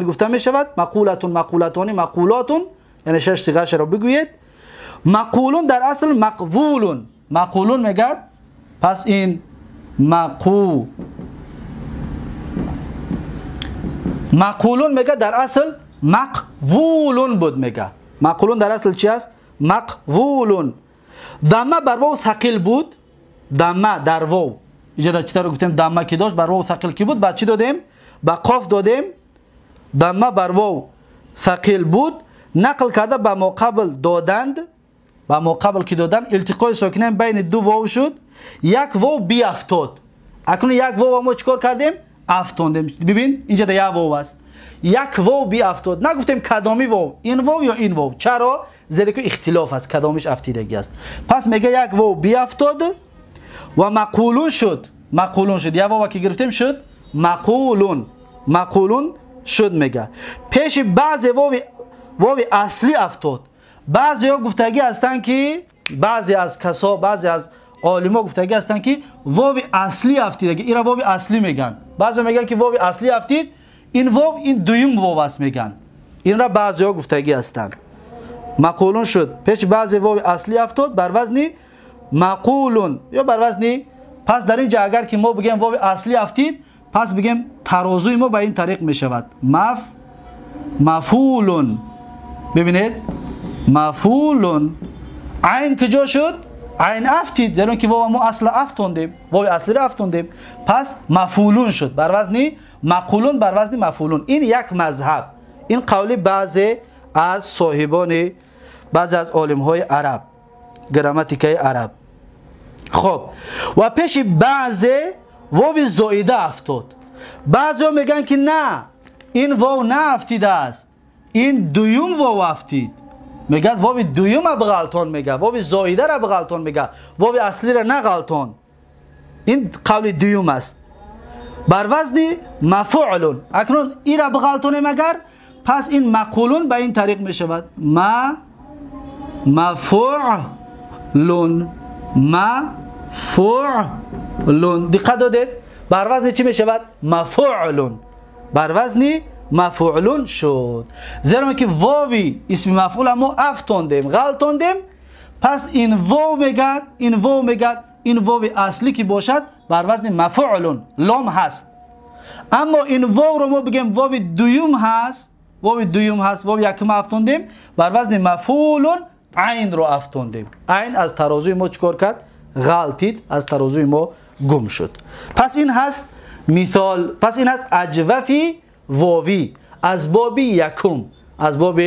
گفته می شود. مقولتون مقولتان مقولاتون یعنی 6 صیغه را بگویید. مقولون در اصل مقبولون. مقولون میگه پس این مقولون میگه در اصل مقبولون بود. میگه مقولون در اصل چی است؟ مقبولون. دمه بر واو ثقیل بود. دمه در واو اینجا چطور گفتیم دمه که داشت بر واو ثقیل کی بود؟ بعد چی دادیم؟ با قاف دادیم. دمه بر واو ثقیل بود. نقل کرده به مقابل دادند. با مقابل که دادن التقای ساکنین بین دو واو شد. یک واو بی افتاد. اکنون یک واو ما چیکار کردیم؟ افتاندیم. ببین اینجا در یک واو است. یک واو بی افتاد. نگفتیم کدامی واو، این واو یا این واو. چرا؟ زیرا که اختلاف است، کدامش افتیدگی است. پس میگه یک واو بی افتاد و مقولون شد. مقولون شد. یک واو که گرفتیم شد مقولون. مقولون شد. میگه پیش بعضی واو اصلی افتاد. بعضی ها گفتگی هستن که بعضی از کسا، بعضی از عالما گفتگی هستن که واو اصلی افتید. اینا واو اصلی میگن. بعضی میگن که واو اصلی افتید، این واو این دویم واو است میگن. این را بعضی ها گفتگی هستن. مقولون شد پیش بعضی واو اصلی افتاد بر وزن مقولون یا بر وزن. پس در اینجا اگر که ما بگیم واو اصلی افتید، پس بگیم ترازوی ما به این طریق میشود مفعولون. ببینید مفعولون. عین کجا شد؟ عین افتید، در اون که واو ما اصل افتوندیم، واو اصلی را افتوندیم. پس مفعولون شد بر وزن مقولون، بر وزن مفعولون. این یک مذهب. این قولی بعضی از صاحبان، بعضی از عالم های عرب، گراماتیکای عرب. خب و پیش بعضی واو زائده افتاد. بعضی ها میگن که نه، این واو نه افتیده است، این دویم واو افتید. میگه واو دویم را بغلطان میگه، واو زائده را بغلطان میگه، واو اصلی را نه غلطان. این قول دویم است بر وزن مفعولون. اکنون این را بغلطانیم اگر، پس این مقولون به این طریق میشود مفعولون. مفعولون. دقت دادید؟ بر وزن چی میشود؟ مفعولون. بر وزن مفعولون شد. زیرا که واوی اسم مفعول ما افتاندیم، غلطاندیم. پس این واو میگد، این واو اصلی که باشد بر وزن مفعولون، لام هست. اما این واو رو ما بگیم واو دویم هست، واو یکم افتاندیم، بر وزن مفعولون عین رو افتاندیم. عین از ترازوی ما چیکار کرد؟ غلطید، از ترازوی ما گم شد. پس این هست مثال. پس این هست اجوفی واوی از باب یکم، از باب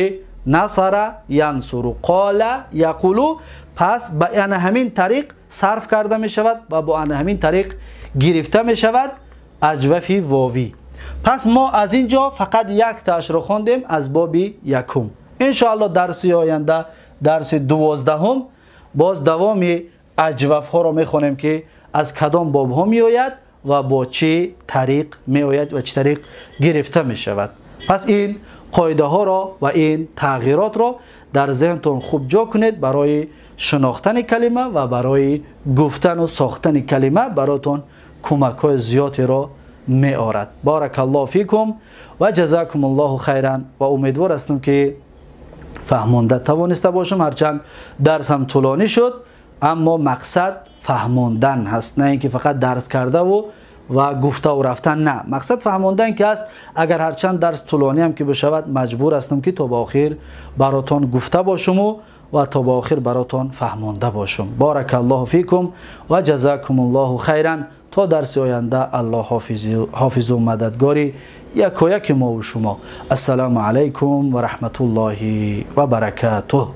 نصر ینصر، قال یقولو. پس با همین طریق صرف کرده می شود و با همین طریق گرفته می شود اجوفی واوی. پس ما از اینجا فقط یک تاش رو خواندیم از باب یکم. انشاءالله درسی آینده، درس 12 باز دوام اجوف ها رو می خوانیم که از کدام باب ها می آید و با چه طریق می آید و چه طریق گرفته می شود. پس این قاعده ها را و این تغییرات را در ذهنتون خوب جا کنید برای شناختن کلمه و برای گفتن و ساختن کلمه. براتون کمک های زیادی را می آورد. بارک الله فیکم و جزاکم الله خیرا و امیدوار هستم که فهمانده توانسته باشم. هرچند درسم طولانی شد اما مقصد فهماندن هست، نه اینکه فقط درس کرده و گفته و رفتن. نه، مقصد فهماندن که است. اگر هرچند درس طولانی هم که بشود مجبور هستم که تا به آخر براتون گفته باشم و تا به آخر براتون فهمانده باشم. بارک الله فیکم و جزاکم الله خیرا. تا درس آینده الله حافظ و مددگاری یک ما و شما. السلام علیکم و رحمت الله و برکاته.